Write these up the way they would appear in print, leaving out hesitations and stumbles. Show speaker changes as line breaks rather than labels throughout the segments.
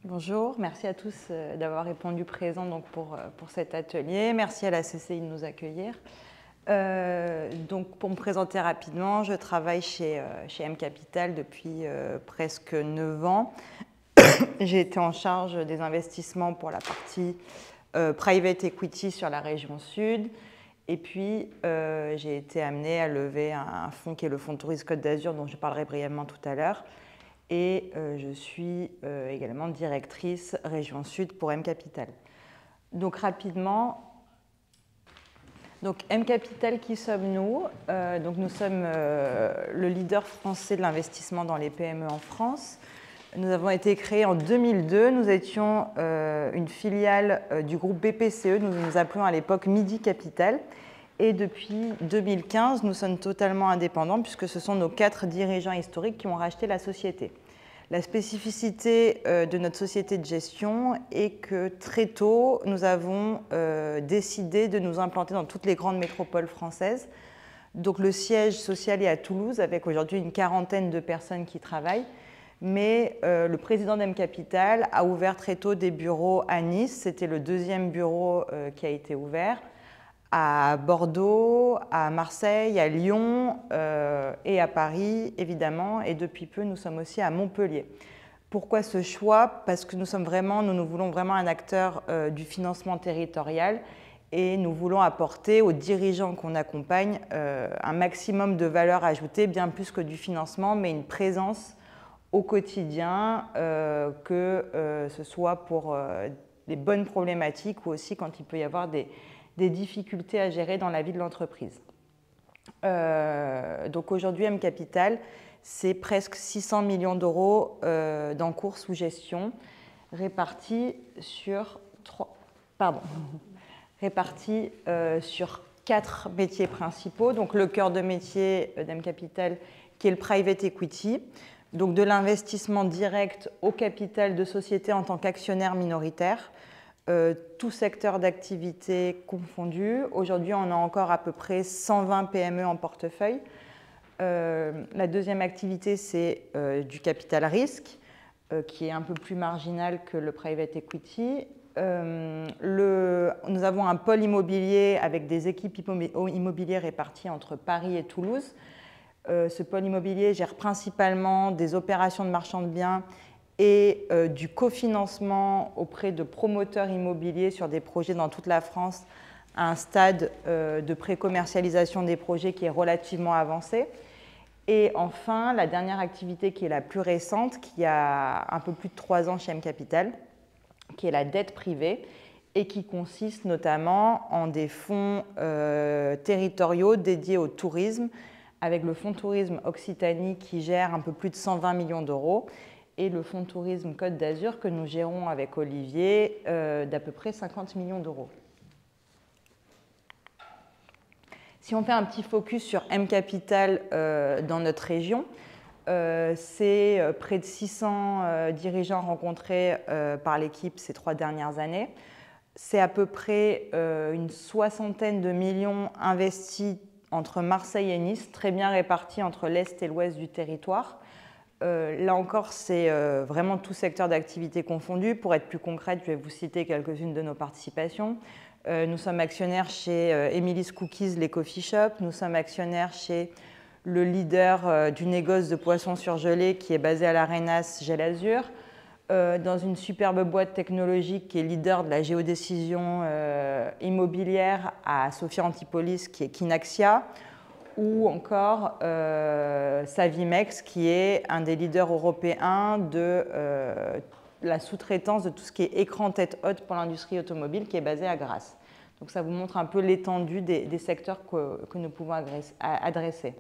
Bonjour, merci à tous d'avoir répondu présent donc pour cet atelier. Merci à la CCI de nous accueillir. Donc pour me présenter rapidement, je travaille chez M Capital depuis presque 9 ans. J'ai été en charge des investissements pour la partie private equity sur la région sud. Et puis, j'ai été amenée à lever un fonds qui est le fonds Tourisme Côte d'Azur, dont je parlerai brièvement tout à l'heure. Et je suis également directrice Région Sud pour M Capital. Donc rapidement, M Capital, qui sommes-nous? Nous sommes le leader français de l'investissement dans les PME en France. Nous avons été créés en 2002. Nous étions une filiale du groupe BPCE. Nous nous appelions à l'époque Midi Capital. Et depuis 2015, nous sommes totalement indépendants puisque ce sont nos 4 dirigeants historiques qui ont racheté la société. La spécificité de notre société de gestion est que très tôt, nous avons décidé de nous implanter dans toutes les grandes métropoles françaises. Donc le siège social est à Toulouse avec aujourd'hui une quarantaine de personnes qui travaillent. Mais le président d'M Capital a ouvert très tôt des bureaux à Nice. C'était le 2e bureau qui a été ouvert. À Bordeaux, à Marseille, à Lyon et à Paris, évidemment. Et depuis peu, nous sommes aussi à Montpellier. Pourquoi ce choix? Parce que nous voulons vraiment un acteur du financement territorial et nous voulons apporter aux dirigeants qu'on accompagne un maximum de valeur ajoutée, bien plus que du financement, mais une présence au quotidien, que ce soit pour des bonnes problématiques ou aussi quand il peut y avoir des difficultés à gérer dans la vie de l'entreprise. Donc aujourd'hui, M Capital, c'est presque 600 millions d'euros d'encours sous gestion, répartis sur 4 métiers principaux. Donc le cœur de métier d'M Capital, qui est le private equity, donc de l'investissement direct au capital de société en tant qu'actionnaire minoritaire, tout secteur d'activité confondu. Aujourd'hui, on a encore à peu près 120 PME en portefeuille. La deuxième activité, c'est du capital risque, qui est un peu plus marginal que le private equity. Nous avons un pôle immobilier avec des équipes immobilières réparties entre Paris et Toulouse. Ce pôle immobilier gère principalement des opérations de marchand de biens et du cofinancement auprès de promoteurs immobiliers sur des projets dans toute la France à un stade de pré-commercialisation des projets qui est relativement avancé. Et enfin, la dernière activité qui est la plus récente, qui a un peu plus de 3 ans chez M Capital, qui est la dette privée et qui consiste notamment en des fonds territoriaux dédiés au tourisme, avec le fonds tourisme Occitanie qui gère un peu plus de 120 millions d'euros et le fonds tourisme Côte d'Azur que nous gérons avec Olivier d'à peu près 50 millions d'euros. Si on fait un petit focus sur M Capital dans notre région, c'est près de 600 dirigeants rencontrés par l'équipe ces 3 dernières années. C'est à peu près une 60aine de millions investis entre Marseille et Nice, très bien répartis entre l'Est et l'Ouest du territoire. Là encore, c'est vraiment tout secteur d'activité confondu. Pour être plus concrète, je vais vous citer quelques-unes de nos participations. Nous sommes actionnaires chez Emily's Cookies, les coffee shops. Nous sommes actionnaires chez le leader du négoce de poissons surgelés qui est basé à l'Arenas, Gelazur. Dans une superbe boîte technologique qui est leader de la géodécision immobilière à Sophia Antipolis, qui est Kinaxia, ou encore Savimex, qui est un des leaders européens de la sous-traitance de tout ce qui est écran tête haute pour l'industrie automobile, qui est basé à Grasse. Donc ça vous montre un peu l'étendue des secteurs que nous pouvons adresser.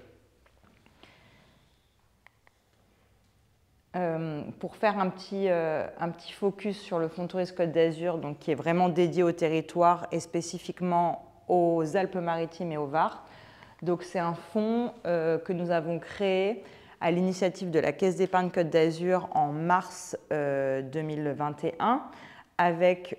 Pour faire un petit focus sur le fonds Tourisme Côte d'Azur, qui est vraiment dédié au territoire et spécifiquement aux Alpes-Maritimes et au Var. Donc c'est un fonds que nous avons créé à l'initiative de la Caisse d'épargne Côte d'Azur en mars 2021 avec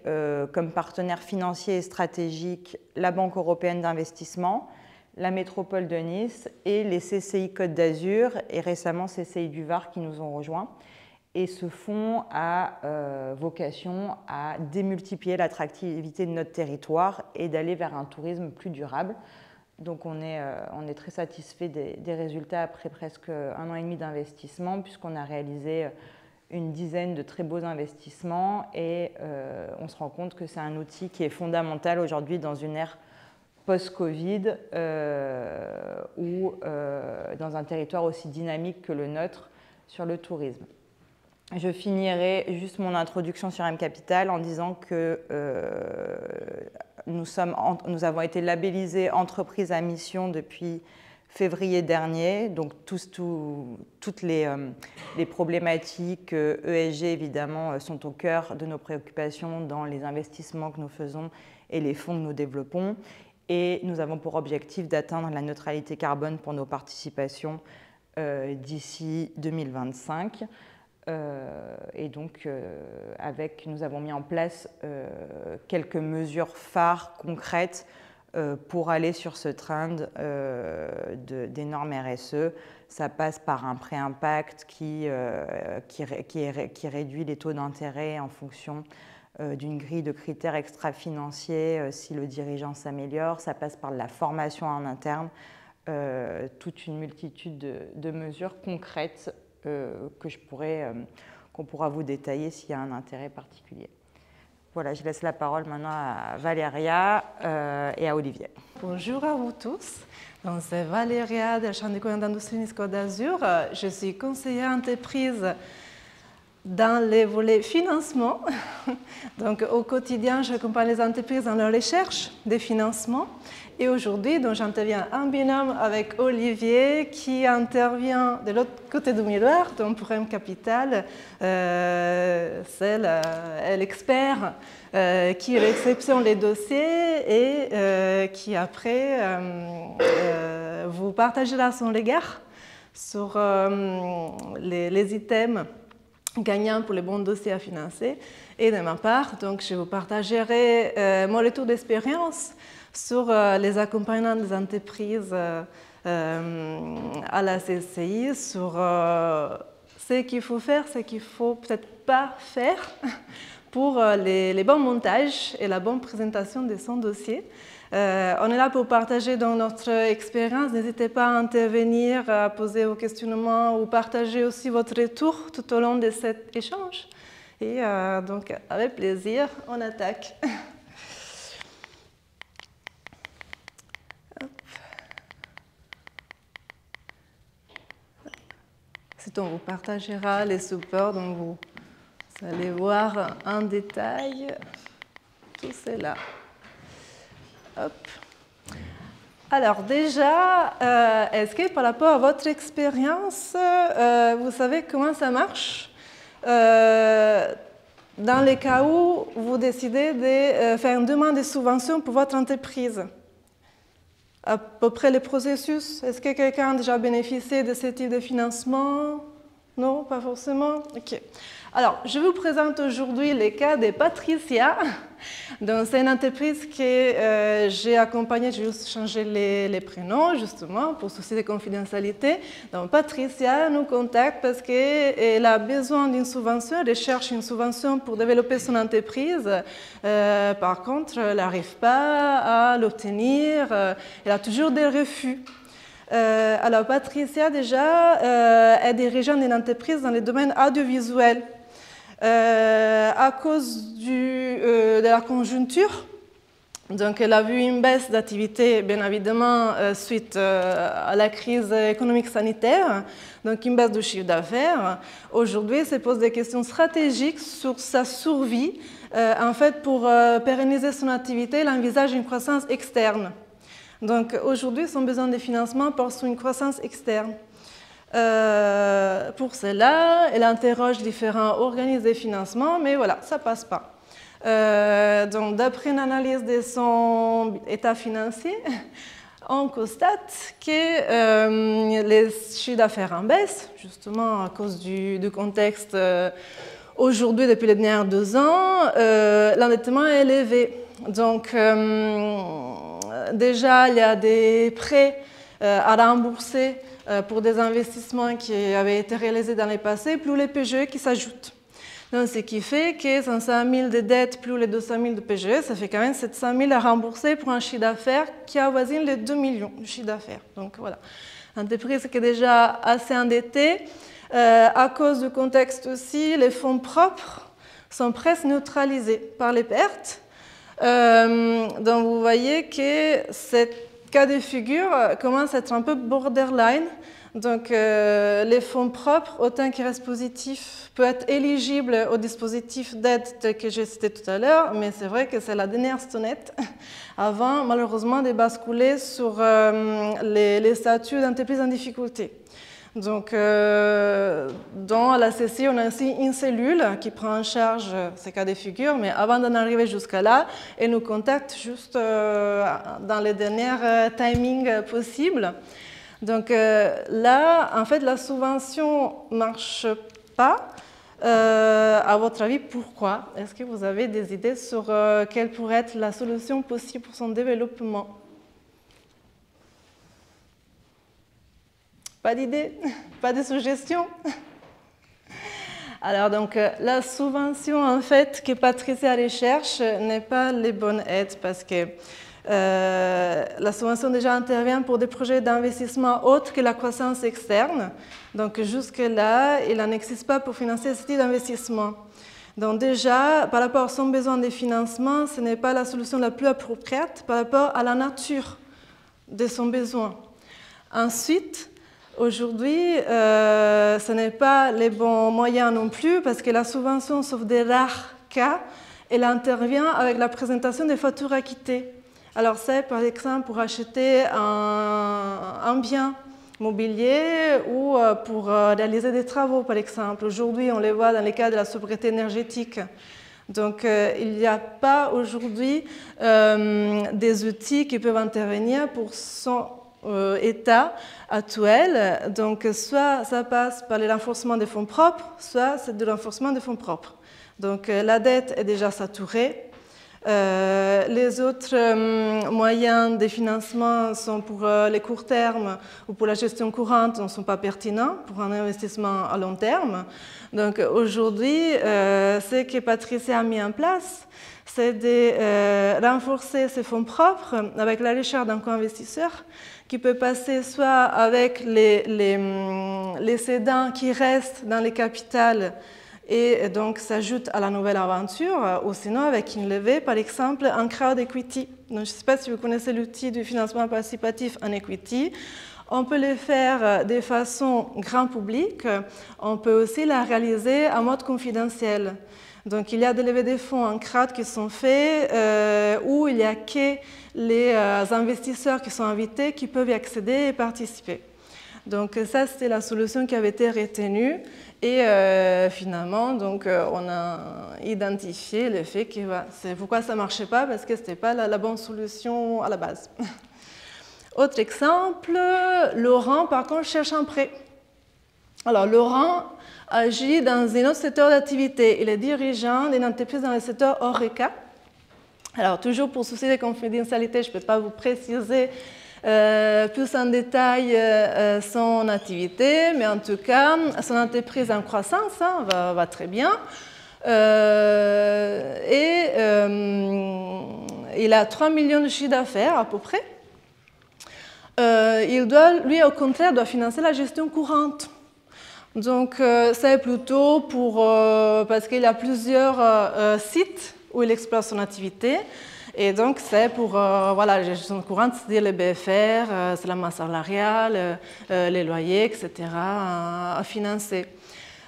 comme partenaire financier et stratégique la Banque européenne d'investissement, la métropole de Nice et les CCI Côte d'Azur et récemment CCI du Var qui nous ont rejoints. Et ce fonds a vocation à démultiplier l'attractivité de notre territoire et d'aller vers un tourisme plus durable. Donc on est très satisfait des résultats après presque 1 an et demi d'investissement, puisqu'on a réalisé une dizaine de très beaux investissements et on se rend compte que c'est un outil qui est fondamental aujourd'hui dans une ère post-Covid ou dans un territoire aussi dynamique que le nôtre sur le tourisme. Je finirai juste mon introduction sur M Capital en disant que nous avons été labellisés entreprise à mission depuis février dernier. Donc toutes les problématiques ESG, évidemment, sont au cœur de nos préoccupations dans les investissements que nous faisons et les fonds que nous développons. Et nous avons pour objectif d'atteindre la neutralité carbone pour nos participations d'ici 2025. Et donc, nous avons mis en place quelques mesures phares concrètes pour aller sur ce trend des normes RSE. Ça passe par un pré-impact qui réduit les taux d'intérêt en fonction d'une grille de critères extra-financiers si le dirigeant s'améliore. Ça passe par la formation en interne, toute une multitude de mesures concrètes qu'on pourra vous détailler s'il y a un intérêt particulier. Voilà, je laisse la parole maintenant à Valéria et à Olivier.
Bonjour à vous tous. Donc, c'est Valéria de la Chambre de commerce d'industrie Nice Côte d'Azur. Je suis conseillère entreprise dans les volets financement. Donc, au quotidien, j'accompagne les entreprises dans leur recherche des financements. Et aujourd'hui, j'interviens en binôme avec Olivier qui intervient de l'autre côté du miroir, donc pour M Capital, c'est l'expert qui réceptionne les dossiers et qui après vous partagera son regard sur les items gagnants pour les bons dossiers à financer. Et de ma part, donc, je vous partagerai mon retour d'expérience sur les accompagnements des entreprises à la CCI, sur ce qu'il faut faire, ce qu'il ne faut peut-être pas faire pour les bons montages et la bonne présentation de son dossier. On est là pour partager dans notre expérience. N'hésitez pas à intervenir, à poser vos questionnements ou partager aussi votre retour tout au long de cet échange. Et donc, avec plaisir, on attaque. C'est on vous partagera les supports, donc vous allez voir en détail tout cela. Hop. Alors déjà, est-ce que par rapport à votre expérience, vous savez comment ça marche dans les cas où vous décidez de faire une demande de subvention pour votre entreprise? À peu près le processus, est-ce que quelqu'un a déjà bénéficié de ce type de financement? Non, pas forcément? Ok. Alors, je vous présente aujourd'hui le cas de Patricia. C'est une entreprise que j'ai accompagnée, j'ai juste changé les prénoms justement pour souci de confidentialité. Donc, Patricia nous contacte parce qu'elle a besoin d'une subvention, elle cherche une subvention pour développer son entreprise. Par contre, elle n'arrive pas à l'obtenir, elle a toujours des refus. Alors, Patricia, déjà, est dirigeante d'une entreprise dans le domaine audiovisuel. À cause de la conjoncture, donc elle a vu une baisse d'activité, bien évidemment, suite à la crise économique sanitaire, donc une baisse du chiffre d'affaires. Aujourd'hui, elle se pose des questions stratégiques sur sa survie. En fait, pour pérenniser son activité, elle envisage une croissance externe. Donc aujourd'hui, son besoin de financement porte sur une croissance externe. Pour cela, elle interroge différents organismes de financement, mais voilà, ça ne passe pas. Donc, d'après une analyse de son état financier, on constate que les chiffres d'affaires en baisse, justement à cause du contexte aujourd'hui, depuis les dernières 2 ans, l'endettement est élevé. Donc, déjà, il y a des prêts à rembourser pour des investissements qui avaient été réalisés dans le passé, plus les PGE qui s'ajoutent. Donc, ce qui fait que 500 000 de dettes plus les 200 000 de PGE, ça fait quand même 700 000 à rembourser pour un chiffre d'affaires qui avoisine les 2 millions de chiffre d'affaires. Donc voilà, l'entreprise qui est déjà assez endettée. À cause du contexte aussi, les fonds propres sont presque neutralisés par les pertes. Donc vous voyez que ce cas de figure commence à être un peu borderline. Donc les fonds propres, autant qu'ils restent positifs, peuvent être éligibles au dispositif d'aide tel que j'ai cité tout à l'heure, mais c'est vrai que c'est la dernière sonnette avant malheureusement de basculer sur les statuts d'entreprise en difficulté. Donc, dans la CCI, on a aussi une cellule qui prend en charge ces cas de figure, mais avant d'en arriver jusqu'à là, elle nous contacte juste dans les derniers timings possibles. Donc là, en fait, la subvention ne marche pas. À votre avis, pourquoi? Est-ce que vous avez des idées sur quelle pourrait être la solution possible pour son développement? Pas d'idée? Pas de suggestion? Alors, donc, la subvention, en fait, que Patricia recherche n'est pas les bonnes aides parce que la subvention déjà intervient pour des projets d'investissement autres que la croissance externe. Donc, jusque-là, il n'en existe pas pour financer ce type d'investissement. Donc, déjà, par rapport à son besoin de financement, ce n'est pas la solution la plus appropriate par rapport à la nature de son besoin. Ensuite, aujourd'hui, ce n'est pas les bons moyens non plus parce que la subvention, sauf des rares cas, elle intervient avec la présentation des factures acquittées. Alors c'est par exemple pour acheter un bien mobilier ou pour réaliser des travaux par exemple. Aujourd'hui, on les voit dans les cas de la sobriété énergétique. Donc il n'y a pas aujourd'hui des outils qui peuvent intervenir pour son état actuel. Donc, soit ça passe par le renforcement des fonds propres, soit c'est du renforcement des fonds propres. Donc, la dette est déjà saturée. Les autres moyens de financement sont pour les courts termes ou pour la gestion courante ne sont pas pertinents pour un investissement à long terme. Donc, aujourd'hui, ce que Patricia a mis en place, c'est de renforcer ses fonds propres avec la recherche d'un co-investisseur qui peut passer soit avec les cédants qui restent dans les capitales et donc s'ajoutent à la nouvelle aventure, ou sinon avec une levée, par exemple, en crowd equity. Donc, je ne sais pas si vous connaissez l'outil du financement participatif en equity. On peut le faire de façon grand public, on peut aussi la réaliser en mode confidentiel. Donc, il y a des levées de fonds en crowd qui sont faits où il n'y a que les investisseurs qui sont invités qui peuvent y accéder et participer. Donc, ça, c'était la solution qui avait été retenue. Et finalement, donc, on a identifié le fait que c'est pourquoi ça ne marchait pas, parce que ce n'était pas la bonne solution à la base. Autre exemple, Laurent, par contre, cherche un prêt. Alors, Laurent agit dans un autre secteur d'activité. Il est dirigeant d'une entreprise dans le secteur HoReCa. Alors, toujours pour souci de confidentialité, je ne peux pas vous préciser plus en détail son activité, mais en tout cas, son entreprise en croissance va très bien. Il a 3 millions de chiffre d'affaires à peu près. Il doit, lui, au contraire, doit financer la gestion courante. Donc, c'est plutôt parce qu'il a plusieurs sites où il exploite son activité. Et donc, c'est pour voilà, la gestion courante, c'est-à-dire les BFR, c'est la masse salariale, les loyers, etc., à financer.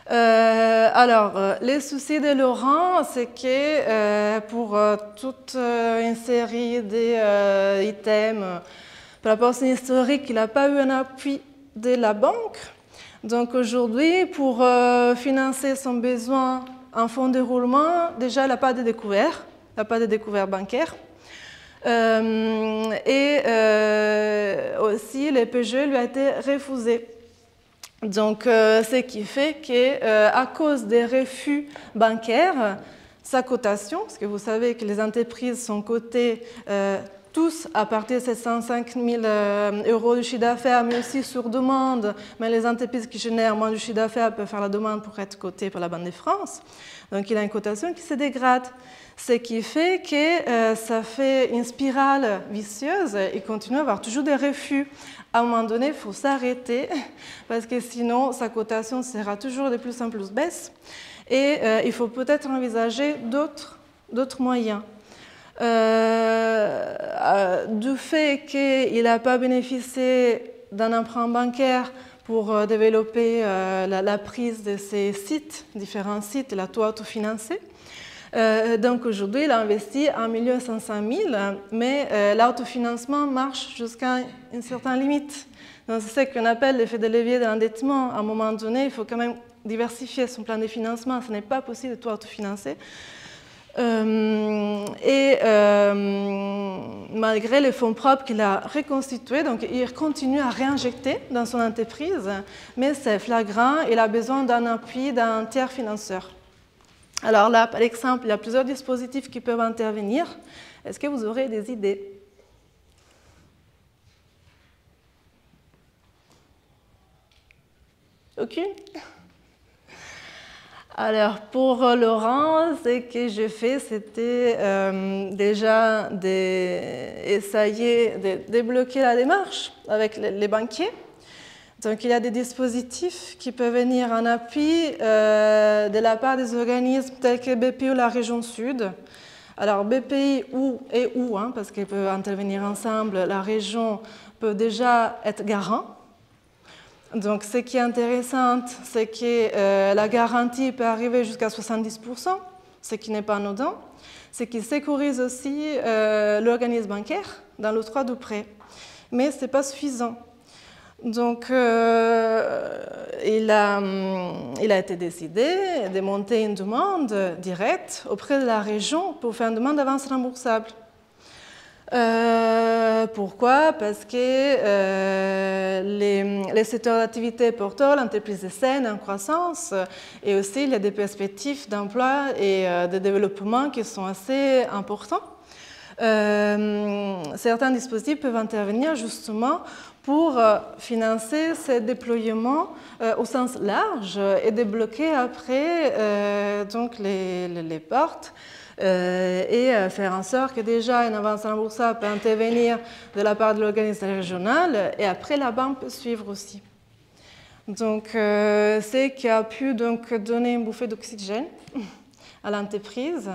Alors, les soucis de Laurent, c'est que pour toute une série d'items, par rapport à son historique, il n'a pas eu un appui de la banque. Donc aujourd'hui, pour financer son besoin en fonds de roulement, déjà, il n'a pas de découvert. Il n'a pas de découvert bancaire. Aussi, le PGE lui a été refusé. Donc, ce qui fait qu'à cause des refus bancaires, sa cotation, parce que vous savez que les entreprises sont cotées tous à partir de 705 000 € de chiffre d'affaires, mais aussi sur demande. Mais les entreprises qui génèrent moins de chiffre d'affaires peuvent faire la demande pour être cotées par la Banque de France. Donc il y a une cotation qui se dégrade. Ce qui fait que ça fait une spirale vicieuse et continue à avoir toujours des refus. À un moment donné, il faut s'arrêter parce que sinon, sa cotation sera toujours de plus en plus baisse. Et il faut peut-être envisager d'autres moyens. Du fait qu'il n'a pas bénéficié d'un emprunt bancaire pour développer la prise de ces sites, différents sites, il a tout autofinancé. Donc aujourd'hui, il a investi 1 500 000 €, mais l'autofinancement marche jusqu'à une certaine limite. Donc c'est ce qu'on appelle l'effet de levier de l'endettement. À un moment donné, il faut quand même diversifier son plan de financement. Ce n'est pas possible de tout autofinancer. Malgré les fonds propres qu'il a reconstitués, donc il continue à réinjecter dans son entreprise, mais c'est flagrant, il a besoin d'un appui d'un tiers financeur. Alors là, par exemple, il y a plusieurs dispositifs qui peuvent intervenir. Est-ce que vous aurez des idées? Aucune? Alors, pour Laurent, ce que j'ai fait, c'était déjà d'essayer de débloquer la démarche avec les banquiers. Donc, il y a des dispositifs qui peuvent venir en appui de la part des organismes tels que BPI ou la région Sud. Alors, BPI et où, parce qu'ils peuvent intervenir ensemble, la région peut déjà être garant. Donc, ce qui est intéressant, c'est que la garantie peut arriver jusqu'à 70%, ce qui n'est pas anodin. Ce qui sécurise aussi l'organisme bancaire dans l'octroi du prêt. Mais ce n'est pas suffisant. Donc, il a été décidé de monter une demande directe auprès de la région pour faire une demande d'avance remboursable. Pourquoi? Parce que les secteurs d'activité porteurs, l'entreprise est saine, en croissance, et aussi il y a des perspectives d'emploi et de développement qui sont assez importants. Certains dispositifs peuvent intervenir justement pour financer ces déploiements au sens large et débloquer après donc les portes et faire en sorte que déjà une avance remboursable peut intervenir de la part de l'organisme régional et après la banque peut suivre aussi. Donc c'est qui a pu donc donner une bouffée d'oxygène à l'entreprise.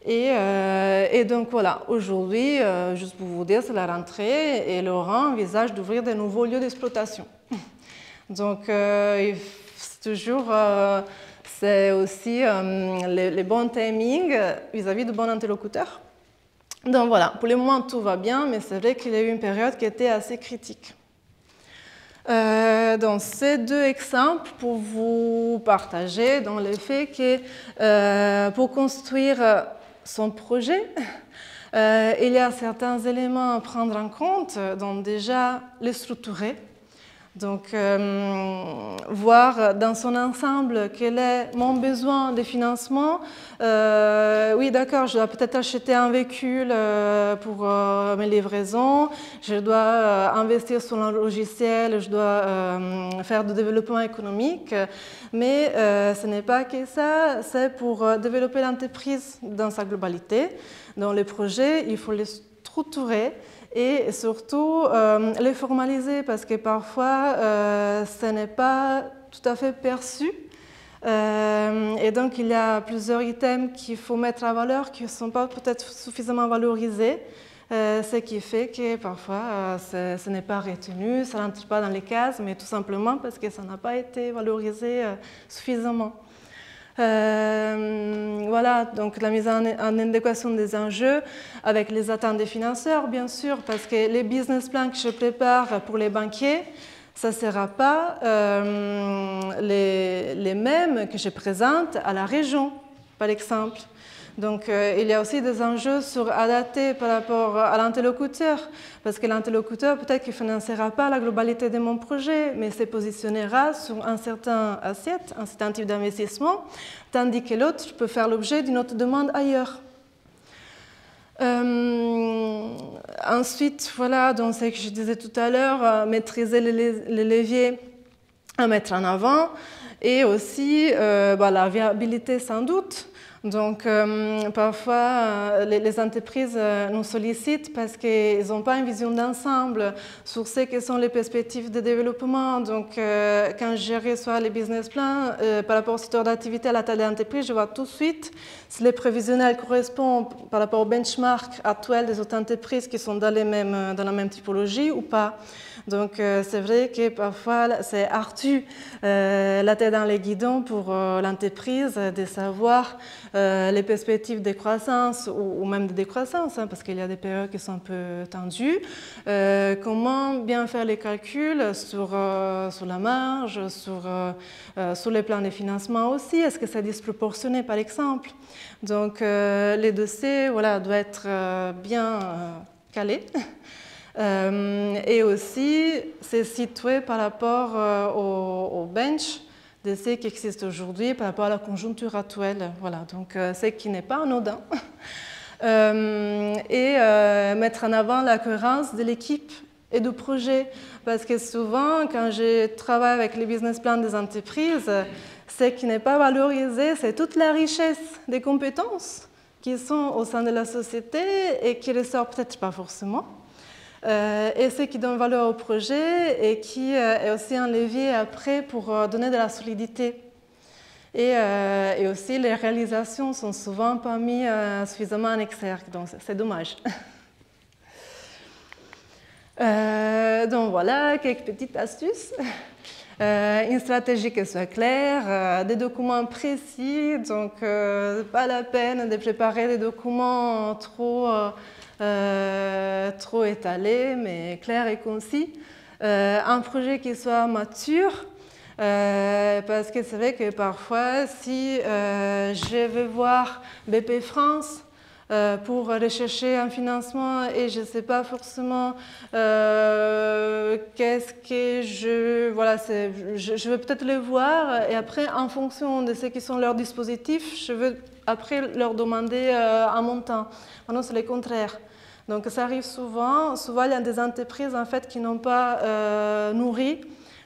Et donc voilà, aujourd'hui, juste pour vous dire, c'est la rentrée et Laurent envisage d'ouvrir de nouveaux lieux d'exploitation. Donc toujours, c'est aussi les bons timings vis-à-vis de bons interlocuteurs. Donc voilà, pour le moment tout va bien, mais c'est vrai qu'il y a eu une période qui était assez critique. Donc ces deux exemples pour vous partager dans le fait que pour construire son projet, il y a certains éléments à prendre en compte, donc déjà les structurer, donc voir dans son ensemble quel est mon besoin de financement. Oui, d'accord, je dois peut-être acheter un véhicule pour mes livraisons, je dois investir sur un logiciel, je dois faire du développement économique, mais ce n'est pas que ça, c'est pour développer l'entreprise dans sa globalité. Dans les projets, il faut les structurer et surtout les formaliser parce que parfois ce n'est pas tout à fait perçu. Et donc il y a plusieurs items qu'il faut mettre en valeur qui ne sont pas peut-être suffisamment valorisés, ce qui fait que parfois ce n'est pas retenu, ça n'entre pas dans les cases, mais tout simplement parce que ça n'a pas été valorisé suffisamment. Voilà, donc la mise en adéquation des enjeux avec les attentes des financeurs, bien sûr, parce que les business plans que je prépare pour les banquiers, ça ne sera pas les mêmes que je présente à la région, par exemple. Donc, il y a aussi des enjeux adaptés par rapport à l'interlocuteur, parce que l'interlocuteur, peut-être qu'il ne financera pas la globalité de mon projet, mais se positionnera sur un certain assiette, un certain type d'investissement, tandis que l'autre peut faire l'objet d'une autre demande ailleurs. Ensuite, voilà, donc ce que je disais tout à l'heure, maîtriser les leviers à mettre en avant et aussi la viabilité sans doute. Donc parfois les entreprises nous sollicitent parce qu'ils n'ont pas une vision d'ensemble sur ce que sont les perspectives de développement. Donc quand je reçois les business plans par rapport au secteur d'activité à la taille de l'entreprise, je vois tout de suite si les prévisionnels correspondent par rapport au benchmark actuel des autres entreprises qui sont dans la même typologie ou pas. Donc c'est vrai que parfois c'est ardu la tête dans les guidons pour l'entreprise de savoir les perspectives de croissance ou même de décroissance, hein, parce qu'il y a des périodes qui sont un peu tendues. Comment bien faire les calculs sur la marge, sur les plans de financement aussi. Est-ce que c'est disproportionné par exemple? Donc les dossiers doivent être bien calés. Et aussi, c'est situé par rapport au bench de ce qui existe aujourd'hui, par rapport à la conjoncture actuelle. Voilà, donc ce qui n'est pas anodin. Et mettre en avant la cohérence de l'équipe et du projet. Parce que souvent, quand je travaille avec les business plans des entreprises, ce qui n'est pas valorisé, c'est toute la richesse des compétences qui sont au sein de la société et qui ressortent peut-être pas forcément. Et ce qui donne valeur au projet et qui est aussi un levier après pour donner de la solidité. Et aussi, les réalisations sont souvent pas mises suffisamment en exergue, donc c'est dommage. Donc voilà, quelques petites astuces. Une stratégie qui soit claire, des documents précis, donc pas la peine de préparer des documents trop étalés, mais clairs et concis. Un projet qui soit mature, parce que c'est vrai que parfois, si je vais voir BP France pour rechercher un financement et je ne sais pas forcément qu'est-ce que je veux peut-être le voir et après, en fonction de ce qui sont leurs dispositifs, je veux après leur demander un montant. Maintenant, c'est le contraire. Donc, ça arrive souvent. Souvent, il y a des entreprises en fait, qui n'ont pas nourri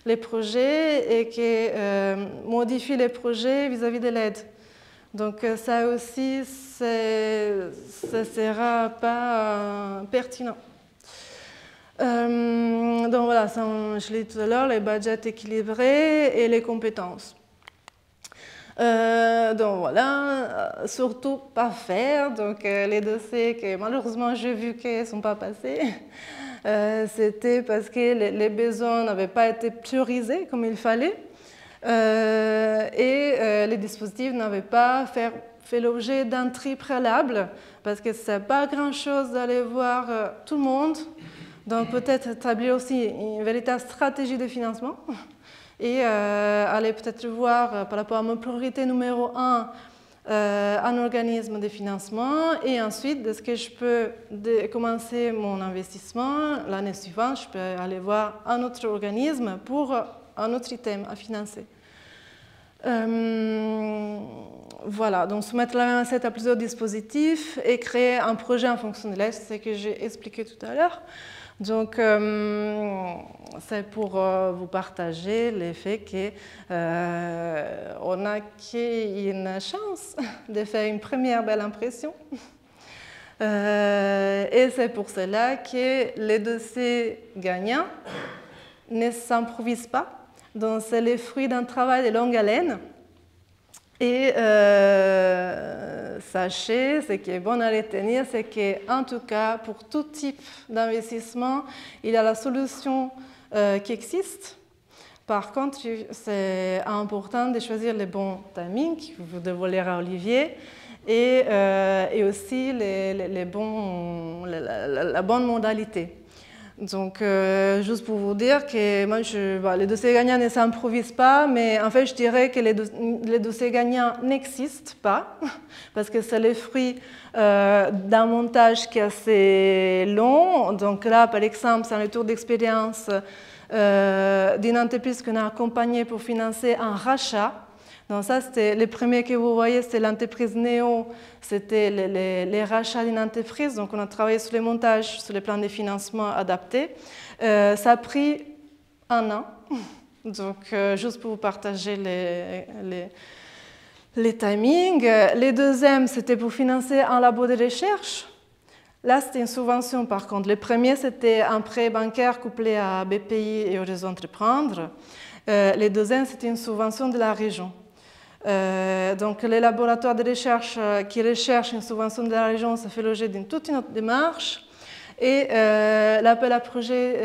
les projets et qui modifient les projets vis-à-vis de l'aide. Donc, ça aussi, ça ne sera pas pertinent. Donc, voilà, ça, je l'ai dit tout à l'heure, les budgets équilibrés et les compétences. Donc voilà, surtout pas faire. Donc les dossiers que malheureusement j'ai vu qu'ils ne sont pas passés, c'était parce que les besoins n'avaient pas été priorisés comme il fallait et les dispositifs n'avaient pas fait l'objet d'un tri préalable parce que ce n'est pas grand-chose d'aller voir tout le monde. Donc peut-être établir aussi une véritable stratégie de financement. Et aller peut-être voir par rapport à ma priorité numéro 1 un organisme de financement et ensuite, est-ce que je peux commencer mon investissement l'année suivante, je peux aller voir un autre organisme pour un autre item à financer. Voilà, donc soumettre la même assiette à plusieurs dispositifs et créer un projet en fonction de l'aide, c'est ce que j'ai expliqué tout à l'heure. Donc, c'est pour vous partager le fait qu'on a une chance de faire une première belle impression. Et c'est pour cela que les dossiers gagnants ne s'improvisent pas. Donc, c'est le fruit d'un travail de longue haleine. Et sachez, ce qui est bon à retenir, c'est qu'en tout cas, pour tout type d'investissement, il y a la solution qui existe. Par contre, c'est important de choisir le bon timing, vous devez lire à Olivier, et aussi la bonne modalité. Donc, juste pour vous dire que moi, les dossiers gagnants ne s'improvisent pas, mais en fait, je dirais que les dossiers gagnants n'existent pas, parce que c'est le fruit d'un montage qui est assez long. Donc là, par exemple, c'est un retour d'expérience d'une entreprise qu'on a accompagnée pour financer un rachat. Donc ça, c'était les premiers que vous voyez, c'était l'entreprise Néo, c'était les rachats d'une entreprise. Donc on a travaillé sur les montages, sur les plans de financement adaptés. Ça a pris 1 an. Donc juste pour vous partager les timings. Les deuxièmes, c'était pour financer un labo de recherche. Là, c'était une subvention par contre. Le premier, c'était un prêt bancaire couplé à BPI et au réseau Entreprendre. Les deuxièmes, c'était une subvention de la région. Donc, les laboratoires de recherche qui recherchent une subvention de la région, ça fait l'objet d'une toute une autre démarche. Et l'appel à projet,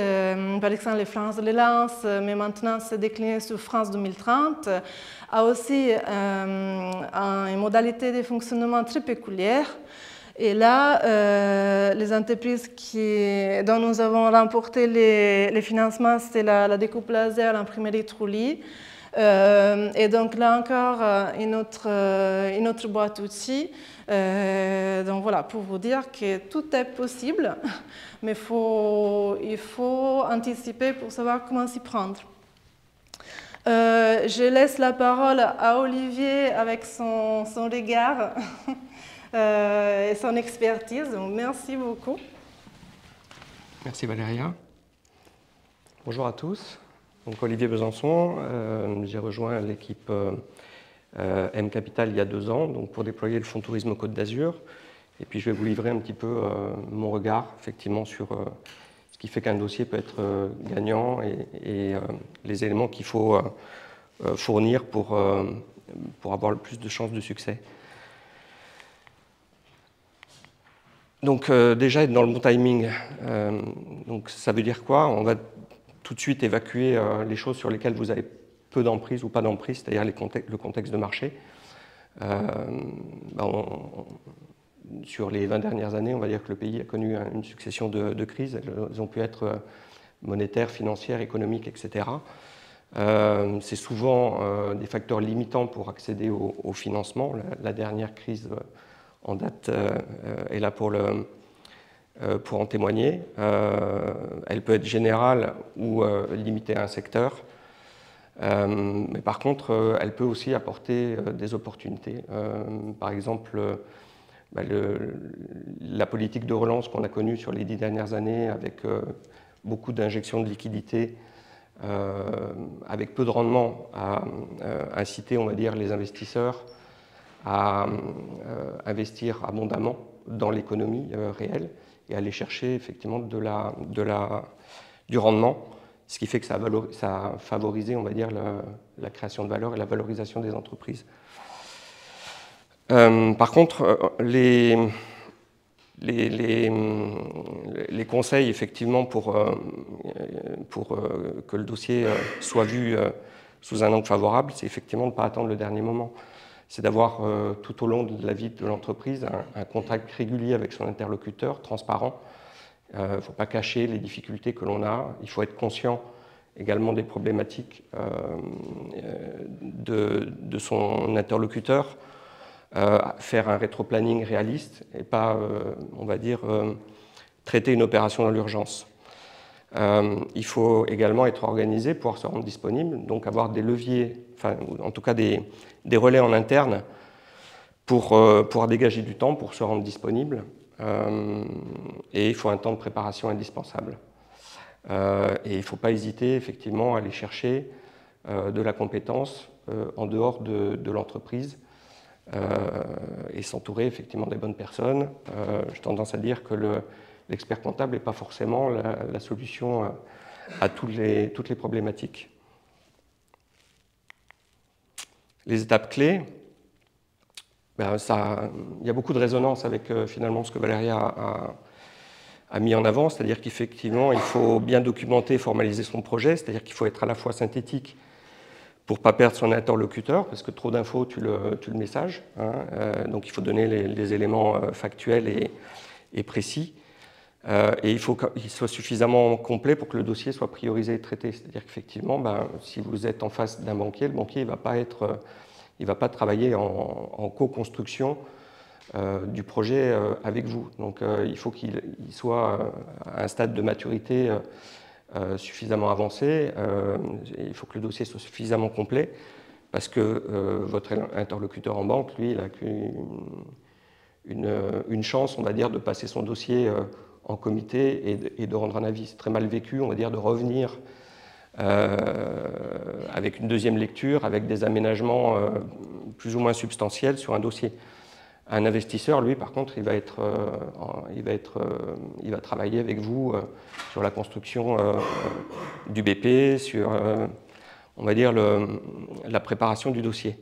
par exemple, les France les lance, mais maintenant c'est décliné sur France 2030, a aussi une modalité de fonctionnement très péculière. Et là, les entreprises dont nous avons remporté les financements, c'était la découpe laser, l'imprimerie Trulli. Et donc là encore, une autre boîte d'outils. Donc voilà, pour vous dire que tout est possible, mais il faut anticiper pour savoir comment s'y prendre. Je laisse la parole à Olivier avec son regard et son expertise. Donc merci beaucoup.
Merci Valéria. Bonjour à tous. Donc Olivier Besançon, j'ai rejoint l'équipe M Capital il y a 2 ans donc pour déployer le fonds tourisme Côte d'Azur. Et puis je vais vous livrer un petit peu mon regard effectivement sur ce qui fait qu'un dossier peut être gagnant et les éléments qu'il faut fournir pour avoir le plus de chances de succès. Donc déjà être dans le bon timing, donc ça veut dire quoi? On va tout de suite évacuer les choses sur lesquelles vous avez peu d'emprise ou pas d'emprise, c'est-à-dire le contexte de marché. Sur les 20 dernières années, on va dire que le pays a connu une succession de crises. Elles ont pu être monétaires, financières, économiques, etc. C'est souvent des facteurs limitants pour accéder au financement. La dernière crise en date est là pour en témoigner. Elle peut être générale ou limitée à un secteur. Mais par contre, elle peut aussi apporter des opportunités. Par exemple, la politique de relance qu'on a connue sur les 10 dernières années avec beaucoup d'injections de liquidités, avec peu de rendement, a incité, on va dire, les investisseurs à investir abondamment dans l'économie réelle et à aller chercher effectivement du rendement, ce qui fait que ça a favorisé, on va dire, la création de valeur et la valorisation des entreprises. Par contre, les conseils, effectivement, pour que le dossier soit vu sous un angle favorable, c'est effectivement de ne pas attendre le dernier moment. C'est d'avoir tout au long de la vie de l'entreprise un contact régulier avec son interlocuteur, transparent. Il ne faut pas cacher les difficultés que l'on a. Il faut être conscient également des problématiques de son interlocuteur. Faire un rétro-planning réaliste et pas, on va dire, traiter une opération dans l'urgence. Il faut également être organisé, pouvoir se rendre disponible, donc avoir des leviers, enfin, en tout cas des relais en interne pour pouvoir dégager du temps pour se rendre disponible. Et il faut un temps de préparation indispensable. Et il ne faut pas hésiter effectivement à aller chercher de la compétence en dehors de l'entreprise et s'entourer effectivement des bonnes personnes. J'ai tendance à dire que l'expert comptable n'est pas forcément la solution à toutes les problématiques. Les étapes clés, il y a beaucoup de résonance avec finalement ce que Valéria a mis en avant, c'est-à-dire qu'effectivement, il faut bien documenter et formaliser son projet, c'est-à-dire qu'il faut être à la fois synthétique pour ne pas perdre son interlocuteur, parce que trop d'infos tue le message, hein, donc il faut donner les éléments factuels et précis, et il faut qu'il soit suffisamment complet pour que le dossier soit priorisé et traité, c'est-à-dire qu'effectivement, si vous êtes en face d'un banquier, le banquier il va pas travailler en co-construction du projet avec vous. Donc il faut qu'il soit à un stade de maturité suffisamment avancé, il faut que le dossier soit suffisamment complet parce que votre interlocuteur en banque, lui, il a une chance, on va dire, de passer son dossier en comité et de rendre un avis. C'est très mal vécu, on va dire, de revenir avec une deuxième lecture, avec des aménagements plus ou moins substantiels sur un dossier. Un investisseur, lui, par contre, il va travailler avec vous sur la construction du BP, sur, on va dire, la préparation du dossier.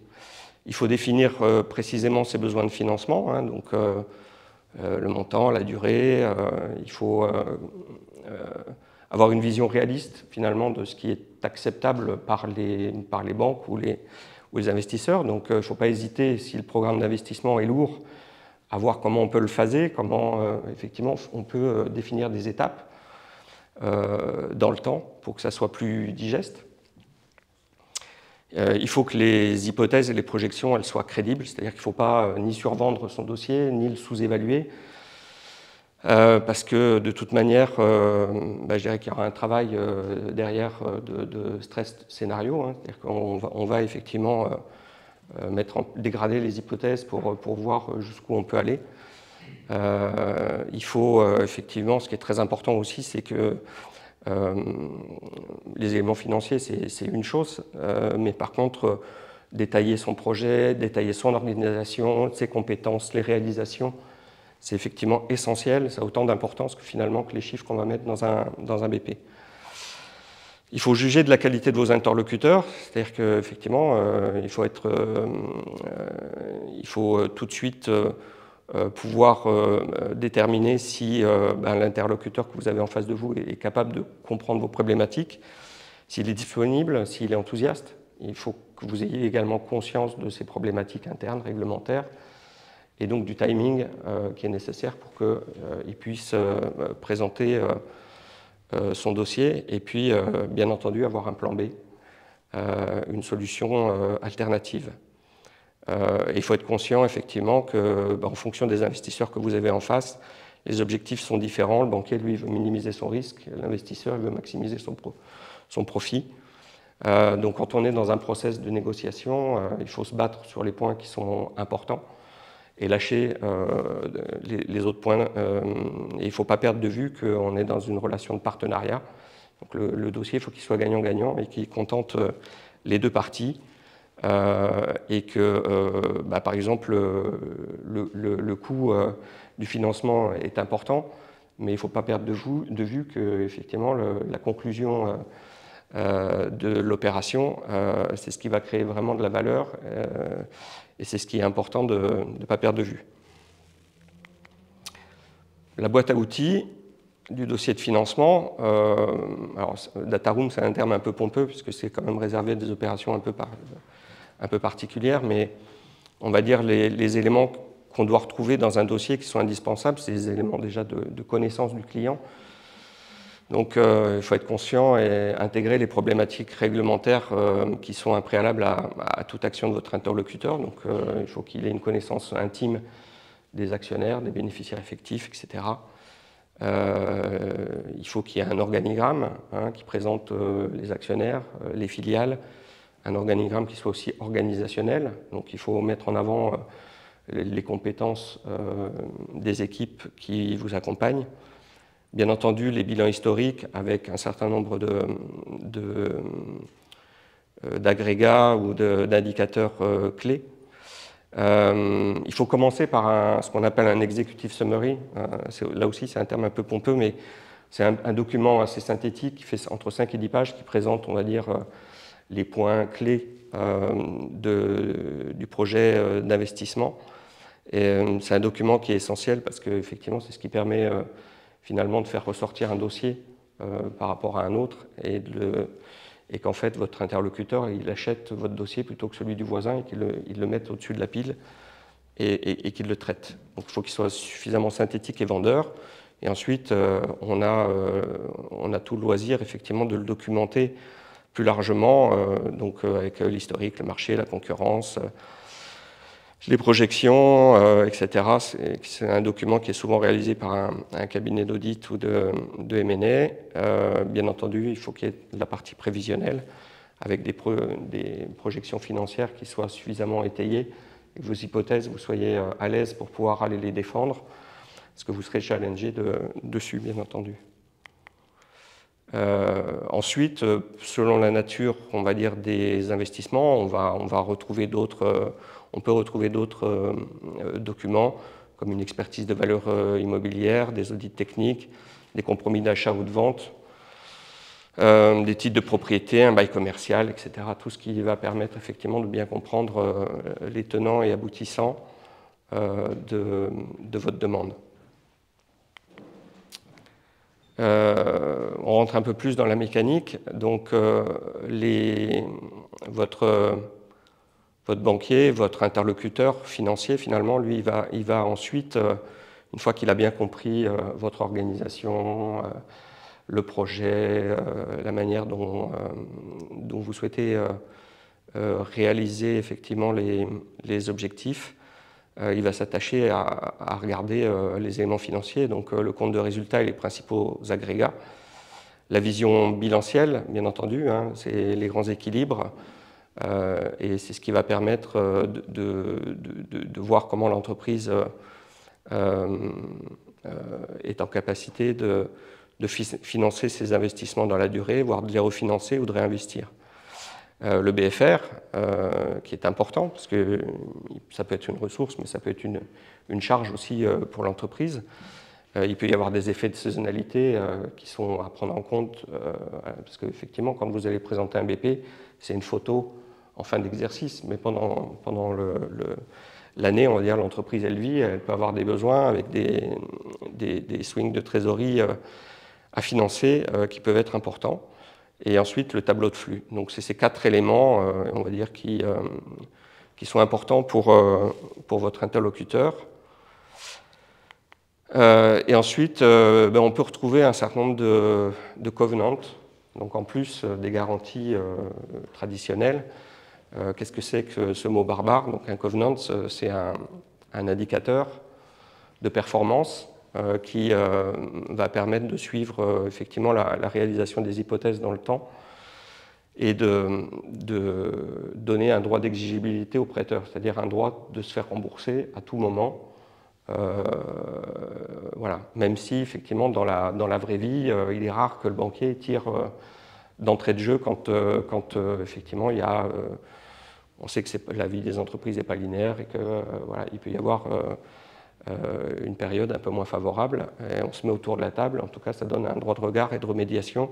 Il faut définir précisément ses besoins de financement, hein, donc le montant, la durée. Il faut avoir une vision réaliste, finalement, de ce qui est acceptable par les banques ou les investisseurs. Donc, il ne faut pas hésiter, si le programme d'investissement est lourd, à voir comment on peut le phaser, comment, effectivement, on peut définir des étapes dans le temps pour que ça soit plus digeste. Il faut que les hypothèses et les projections elles soient crédibles, c'est-à-dire qu'il ne faut pas ni survendre son dossier, ni le sous-évaluer, parce que de toute manière, je dirais qu'il y aura un travail derrière de stress scénario, hein, c'est-à-dire qu'on va effectivement dégrader les hypothèses pour voir jusqu'où on peut aller. Il faut effectivement, ce qui est très important aussi, c'est que les éléments financiers, c'est une chose, mais par contre, détailler son projet, détailler son organisation, ses compétences, les réalisations, c'est effectivement essentiel, ça a autant d'importance que finalement que les chiffres qu'on va mettre dans un BP. Il faut juger de la qualité de vos interlocuteurs, c'est-à-dire qu'effectivement, il faut tout de suite pouvoir déterminer si l'interlocuteur que vous avez en face de vous est capable de comprendre vos problématiques, s'il est disponible, s'il est enthousiaste. Il faut que vous ayez également conscience de ces problématiques internes, réglementaires, et donc du timing qui est nécessaire pour qu'il puisse présenter son dossier et puis, bien entendu, avoir un plan B, une solution alternative. Il faut être conscient, effectivement, qu'en fonction des investisseurs que vous avez en face, les objectifs sont différents. Le banquier, lui, veut minimiser son risque. L'investisseur, veut maximiser son profit. Donc, quand on est dans un process de négociation, il faut se battre sur les points qui sont importants et lâcher les autres points. Et il ne faut pas perdre de vue qu'on est dans une relation de partenariat. Donc, le dossier, il faut qu'il soit gagnant-gagnant et qu'il contente les deux parties. Et que, par exemple, le coût du financement est important, mais il ne faut pas perdre de vue que, effectivement, la conclusion de l'opération, c'est ce qui va créer vraiment de la valeur, et c'est ce qui est important de ne pas perdre de vue. La boîte à outils du dossier de financement, alors data room, c'est un terme un peu pompeux, puisque c'est quand même réservé à des opérations un peu particulières, mais on va dire les éléments qu'on doit retrouver dans un dossier qui sont indispensables, c'est des éléments déjà de connaissance du client. Donc il faut être conscient et intégrer les problématiques réglementaires qui sont un préalable à toute action de votre interlocuteur. Donc il faut qu'il ait une connaissance intime des actionnaires, des bénéficiaires effectifs, etc. Il faut qu'il y ait un organigramme qui présente les actionnaires, les filiales, un organigramme qui soit aussi organisationnel. Donc il faut mettre en avant les compétences des équipes qui vous accompagnent. Bien entendu, les bilans historiques avec un certain nombre d'agrégats ou d'indicateurs clés. Il faut commencer par ce qu'on appelle un executive summary. Là aussi, c'est un terme un peu pompeux, mais c'est un document assez synthétique qui fait entre 5 et 10 pages qui présente, on va dire, les points clés du projet d'investissement. C'est un document qui est essentiel parce qu'effectivement, c'est ce qui permet finalement de faire ressortir un dossier par rapport à un autre et qu'en fait, votre interlocuteur, il achète votre dossier plutôt que celui du voisin et qu'il le mette au-dessus de la pile et qu'il le traite. Donc, il faut qu'il soit suffisamment synthétique et vendeur. Et ensuite, on a tout le loisir, effectivement, de le documenter plus largement, donc avec l'historique, le marché, la concurrence, les projections, etc. C'est un document qui est souvent réalisé par un cabinet d'audit ou de M&A. Bien entendu, il faut qu'il y ait de la partie prévisionnelle avec des projections financières qui soient suffisamment étayées et que vos hypothèses, vous soyez à l'aise pour pouvoir aller les défendre, parce que vous serez challengé dessus, bien entendu. Ensuite, selon la nature, on va dire, des investissements, on peut retrouver d'autres documents, comme une expertise de valeur immobilière, des audits techniques, des compromis d'achat ou de vente, des titres de propriété, un bail commercial, etc. Tout ce qui va permettre effectivement de bien comprendre les tenants et aboutissants de votre demande. On rentre un peu plus dans la mécanique. Donc, votre banquier, votre interlocuteur financier, finalement, lui, il va ensuite, une fois qu'il a bien compris votre organisation, le projet, la manière dont vous souhaitez réaliser effectivement les objectifs, il va s'attacher à regarder les éléments financiers, donc le compte de résultat et les principaux agrégats. La vision bilancielle, bien entendu, hein, c'est les grands équilibres, et c'est ce qui va permettre de voir comment l'entreprise est en capacité de financer ses investissements dans la durée, voire de les refinancer ou de réinvestir. Le BFR, qui est important, parce que ça peut être une ressource, mais ça peut être une charge aussi pour l'entreprise. Il peut y avoir des effets de saisonnalité qui sont à prendre en compte, parce qu'effectivement, quand vous allez présenter un BP, c'est une photo en fin d'exercice, mais pendant l'année, on va dire, l'entreprise, elle vit, elle peut avoir des besoins avec des swings de trésorerie à financer qui peuvent être importants. Et ensuite, le tableau de flux. Donc, c'est ces 4 éléments, on va dire, qui sont importants pour votre interlocuteur. Et ensuite, on peut retrouver un certain nombre de covenants. Donc, en plus des garanties traditionnelles, qu'est-ce que c'est que ce mot barbare? Donc, un covenant, c'est un indicateur de performance qui va permettre de suivre effectivement la réalisation des hypothèses dans le temps et de donner un droit d'exigibilité au prêteur, c'est-à-dire un droit de se faire rembourser à tout moment, voilà. Même si effectivement dans la vraie vie, il est rare que le banquier tire d'entrée de jeu quand effectivement il y a, on sait que la vie des entreprises n'est pas linéaire et que voilà, il peut y avoir une période un peu moins favorable, et on se met autour de la table, en tout cas ça donne un droit de regard et de remédiation.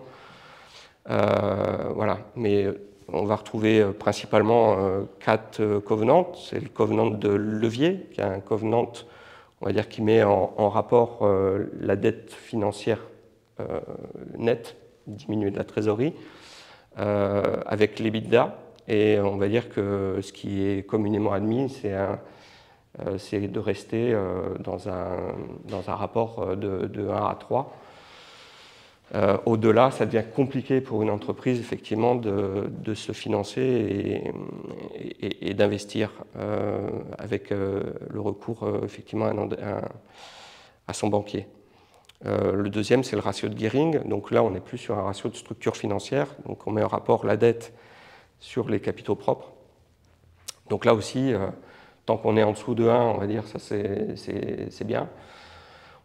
Voilà. Mais on va retrouver principalement 4 covenants. C'est le covenant de levier, qui est un covenant, on va dire, qui met en rapport la dette financière nette, diminuée de la trésorerie, avec l'EBITDA, et on va dire que ce qui est communément admis, c'est de rester dans un rapport de 1 à 3. Au-delà, ça devient compliqué pour une entreprise, effectivement, de se financer et d'investir avec le recours, effectivement, à son banquier. Le deuxième, c'est le ratio de gearing. Donc là, on n'est plus sur un ratio de structure financière. Donc on met en rapport la dette sur les capitaux propres. Donc là aussi, tant qu'on est en dessous de 1, on va dire, ça c'est bien.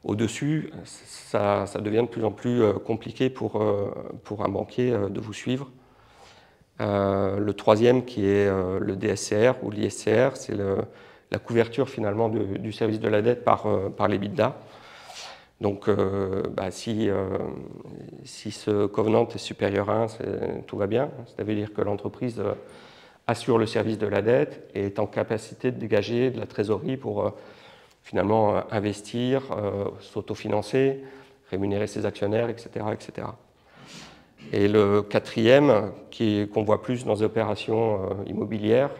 Au-dessus, ça devient de plus en plus compliqué pour un banquier de vous suivre. Le troisième, qui est le DSCR ou l'ISCR, c'est la couverture finalement du service de la dette par l'EBITDA. Donc, si ce covenant est supérieur à 1, tout va bien. Ça veut dire que l'entreprise assure le service de la dette et est en capacité de dégager de la trésorerie pour finalement investir, s'autofinancer, rémunérer ses actionnaires, etc., etc. Et le quatrième, qu'on voit plus dans les opérations immobilières,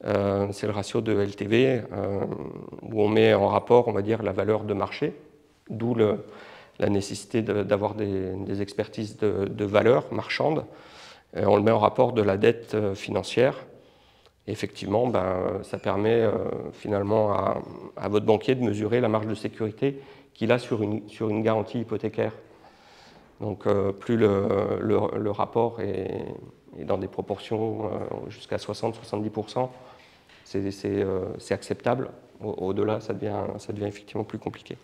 c'est le ratio de LTV, où on met en rapport, on va dire, la valeur de marché, d'où la nécessité d'avoir des expertises de valeur marchande. On le met en rapport de la dette financière. Et effectivement, ça permet finalement à votre banquier de mesurer la marge de sécurité qu'il a sur une garantie hypothécaire. Donc plus le rapport est dans des proportions jusqu'à 60-70%, c'est acceptable. Au-delà, ça devient effectivement plus compliqué.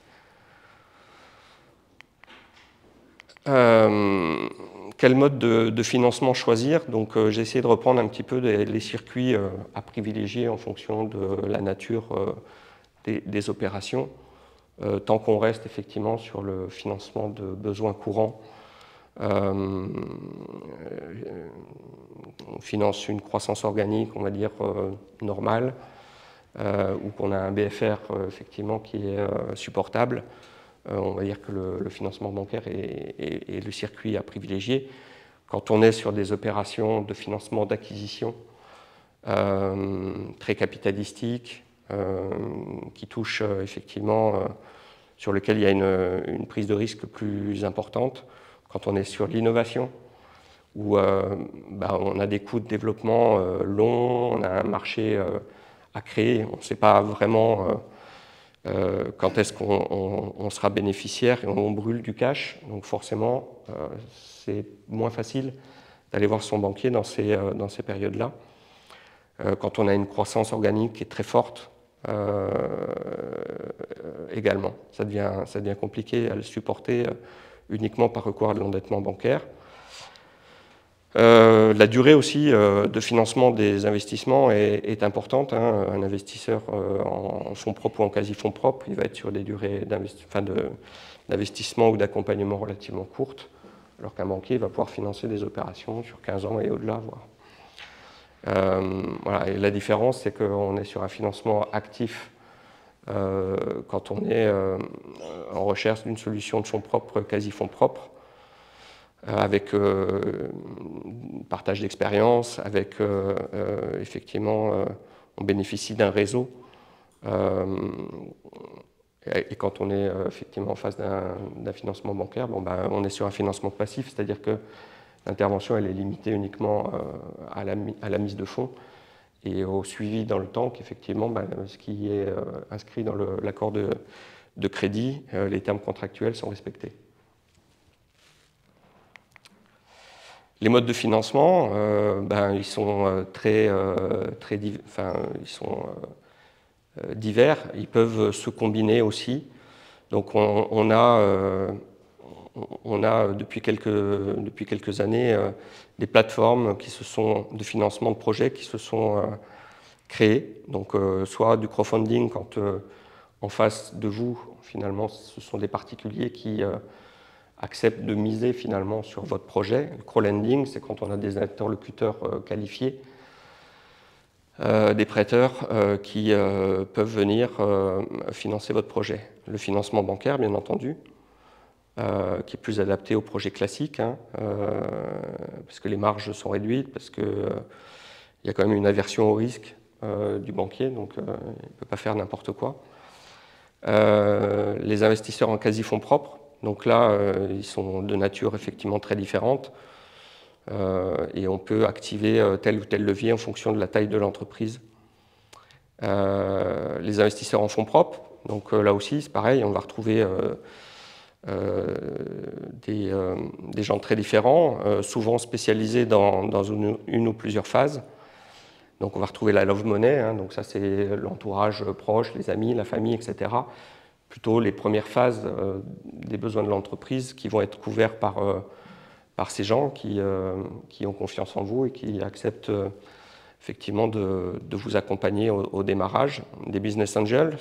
Quel mode de financement choisir? Donc j'ai essayé de reprendre un petit peu les circuits à privilégier en fonction de la nature des opérations, tant qu'on reste effectivement sur le financement de besoins courants. On finance une croissance organique, on va dire, normale, ou qu'on a un BFR effectivement qui est supportable. On va dire que le financement bancaire est le circuit à privilégier. Quand on est sur des opérations de financement d'acquisition très capitalistiques, qui touchent effectivement, sur lesquelles il y a une prise de risque plus importante, quand on est sur l'innovation, où on a des coûts de développement longs, on a un marché à créer, on ne sait pas vraiment quand est-ce qu'on sera bénéficiaire et on brûle du cash. Donc forcément, c'est moins facile d'aller voir son banquier dans ces périodes-là. Quand on a une croissance organique qui est très forte, également, ça devient compliqué à le supporter uniquement par recours à de l'endettement bancaire. La durée aussi de financement des investissements est importante. Un investisseur en fonds propres ou en quasi-fonds propres, il va être sur des durées d'investissement ou d'accompagnement relativement courtes, alors qu'un banquier va pouvoir financer des opérations sur 15 ans et au-delà. Voilà. Et la différence, c'est qu'on est sur un financement actif quand on est en recherche d'une solution de fonds propres, quasi-fonds propres, avec partage d'expérience, avec effectivement, on bénéficie d'un réseau. Et quand on est effectivement en face d'un financement bancaire, on est sur un financement passif, c'est-à-dire que l'intervention elle est limitée uniquement à la mise de fonds et au suivi dans le temps qu'effectivement ce qui est inscrit dans l'accord de crédit, les termes contractuels sont respectés. Les modes de financement, ils sont divers, ils peuvent se combiner aussi. Donc on a depuis quelques années des plateformes de financement de projets qui se sont créées. Donc soit du crowdfunding quand en face de vous, finalement, ce sont des particuliers qui acceptent de miser finalement sur votre projet. Le crowdlending, c'est quand on a des interlocuteurs qualifiés, des prêteurs qui peuvent venir financer votre projet. Le financement bancaire, bien entendu, qui est plus adapté aux projets classiques, parce que les marges sont réduites, parce qu'il y a quand même une aversion au risque du banquier, donc il ne peut pas faire n'importe quoi. Les investisseurs en quasi-fonds propres, donc là, ils sont de nature effectivement très différente, et on peut activer tel ou tel levier en fonction de la taille de l'entreprise. Les investisseurs en fonds propres, donc là aussi, c'est pareil, on va retrouver des gens très différents, souvent spécialisés dans une ou plusieurs phases. Donc on va retrouver la love money, donc ça c'est l'entourage proche, les amis, la famille, etc. Plutôt les premières phases des besoins de l'entreprise qui vont être couverts par ces gens qui ont confiance en vous et qui acceptent effectivement de vous accompagner au démarrage, des business angels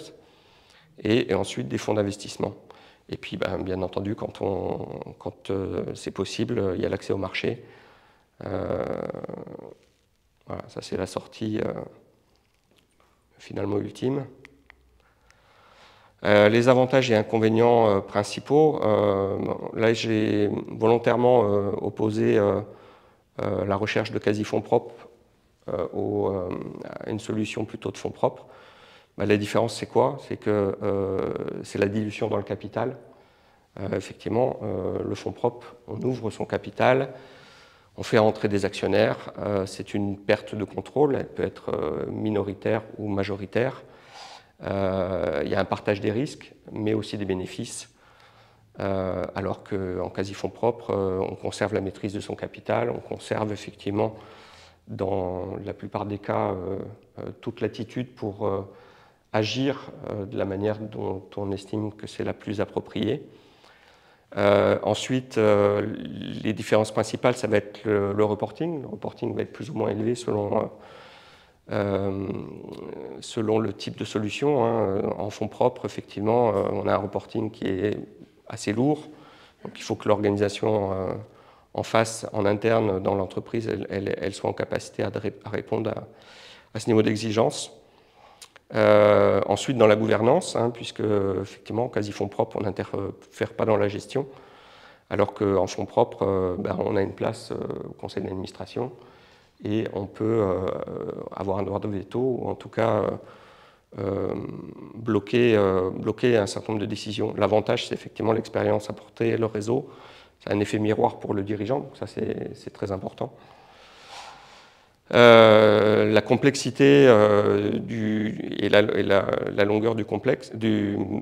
et ensuite des fonds d'investissement. Et puis bien entendu, quand c'est possible, il y a l'accès au marché. Voilà, ça c'est la sortie finalement ultime. Les avantages et inconvénients principaux, là j'ai volontairement opposé la recherche de quasi-fonds propres à une solution plutôt de fonds propres. La différence c'est quoi? C'est que c'est la dilution dans le capital. Effectivement, le fonds propre, on ouvre son capital, on fait entrer des actionnaire, c'est une perte de contrôle, elle peut être minoritaire ou majoritaire. Il y a un partage des risques, mais aussi des bénéfices. alors qu'en quasi-fonds propres, on conserve la maîtrise de son capital, on conserve effectivement, dans la plupart des cas, toute latitude pour agir de la manière dont on estime que c'est la plus appropriée. Ensuite, les différences principales, ça va être le reporting. Le reporting va être plus ou moins élevé selon le type de solution. En fonds propres, effectivement, on a un reporting qui est assez lourd. Donc il faut que l'organisation en face, en interne, dans l'entreprise, elle soit en capacité à répondre à ce niveau d'exigence. Ensuite, dans la gouvernance, puisque effectivement, en quasi-fonds propres, on n'interfère pas dans la gestion, alors qu'en fonds propres, on a une place au conseil d'administration et on peut avoir un droit de veto, ou en tout cas bloquer un certain nombre de décisions. L'avantage, c'est effectivement l'expérience apportée, le réseau. C'est un effet miroir pour le dirigeant, donc ça c'est très important. La complexité et la longueur du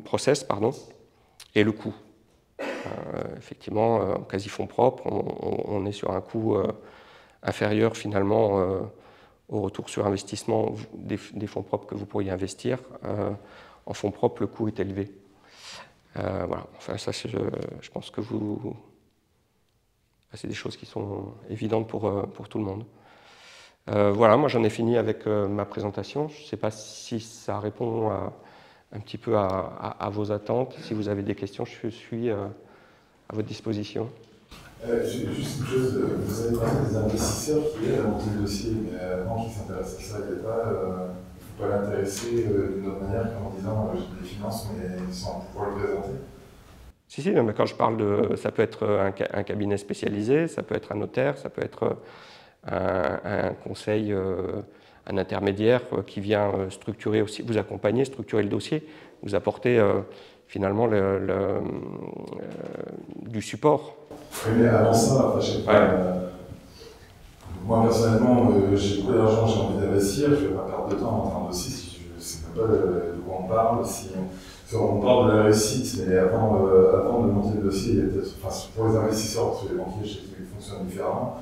process, et le coût. Effectivement, en quasi-fonds propres, on est sur un coût inférieur finalement au retour sur investissement des fonds propres que vous pourriez investir. En fonds propres, le coût est élevé. Voilà. Enfin, ça, je pense que c'est des choses qui sont évidentes pour tout le monde. Voilà, moi j'en ai fini avec ma présentation. Je ne sais pas si ça répond un petit peu à vos attentes. Si vous avez des questions, je suis à votre disposition.
Juste une chose, vous avez parlé des investisseurs qui aident à monter le dossier, mais avant qu'ils s'intéressent à ça, il ne faut pas l'intéresser d'une autre manière qu'en disant j'ai des finances, mais sans pouvoir le présenter.
Si, mais quand je parle ça peut être un cabinet spécialisé, ça peut être un notaire, ça peut être un conseil, un intermédiaire qui vient structurer aussi, vous accompagner, structurer le dossier, vous apporter finalement du support.
Oui, mais avant ça, je sais pas, moi personnellement, j'ai beaucoup d'argent, j'ai envie d'investir, je ne vais pas perdre de temps en termes de dossier si je ne sais pas de quoi on parle. Si on parle de la réussite, mais avant de monter le dossier, il y a peut-être, pour les investisseurs, parce que les banquiers, je sais qu'ils fonctionnent différemment.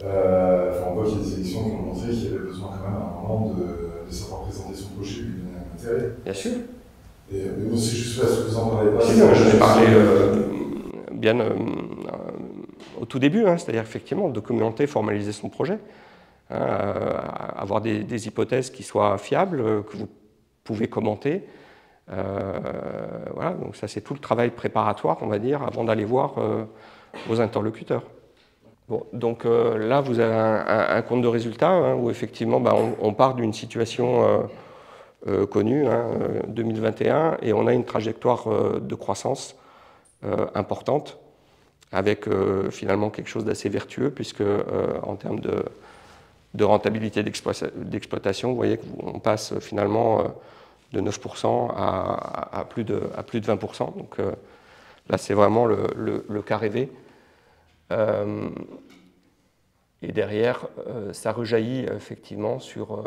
On voit qu'il y a des élections qui ont montré qu'il y avait besoin quand même à un moment de savoir présenter son projet, lui donner un intérêt.
Bien sûr.
Mais bon, c'est juste parce que vous en parlez pas.
Si, non, je vais parler bien au tout début, c'est-à-dire effectivement documenter, formaliser son projet, avoir des hypothèses qui soient fiables, que vous pouvez commenter. Voilà, donc ça c'est tout le travail préparatoire, on va dire, avant d'aller voir vos interlocuteurs. Bon, donc là, vous avez un compte de résultats où effectivement on part d'une situation connue, 2021, et on a une trajectoire de croissance importante avec finalement quelque chose d'assez vertueux puisque en termes de rentabilité d'exploitation, vous voyez qu'on passe finalement de 9% à plus de 20%. Donc là, c'est vraiment le cas rêvé. Et derrière, ça rejaillit effectivement sur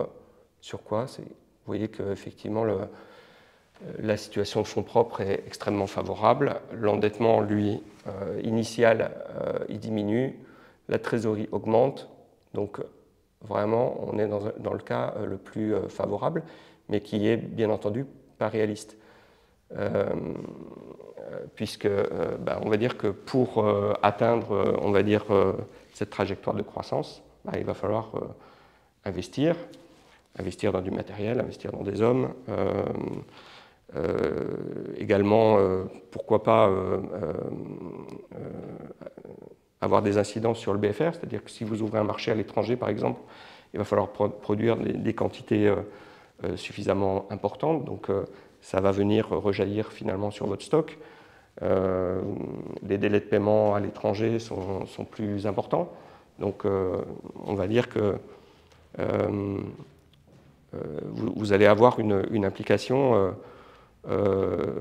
quoi? Vous voyez qu'effectivement, la situation de fonds propres est extrêmement favorable. L'endettement, lui, initial, il diminue. La trésorerie augmente. Donc, vraiment, on est dans le cas le plus favorable, mais qui est, bien entendu, pas réaliste. Puisque, on va dire que pour atteindre, on va dire, cette trajectoire de croissance, il va falloir investir dans du matériel, investir dans des hommes, également, pourquoi pas avoir des incidences sur le BFR, c'est-à-dire que si vous ouvrez un marché à l'étranger, par exemple, il va falloir produire des quantités suffisamment importantes, donc ça va venir rejaillir finalement sur votre stock. Les délais de paiement à l'étranger sont plus importants, donc on va dire que vous allez avoir une implication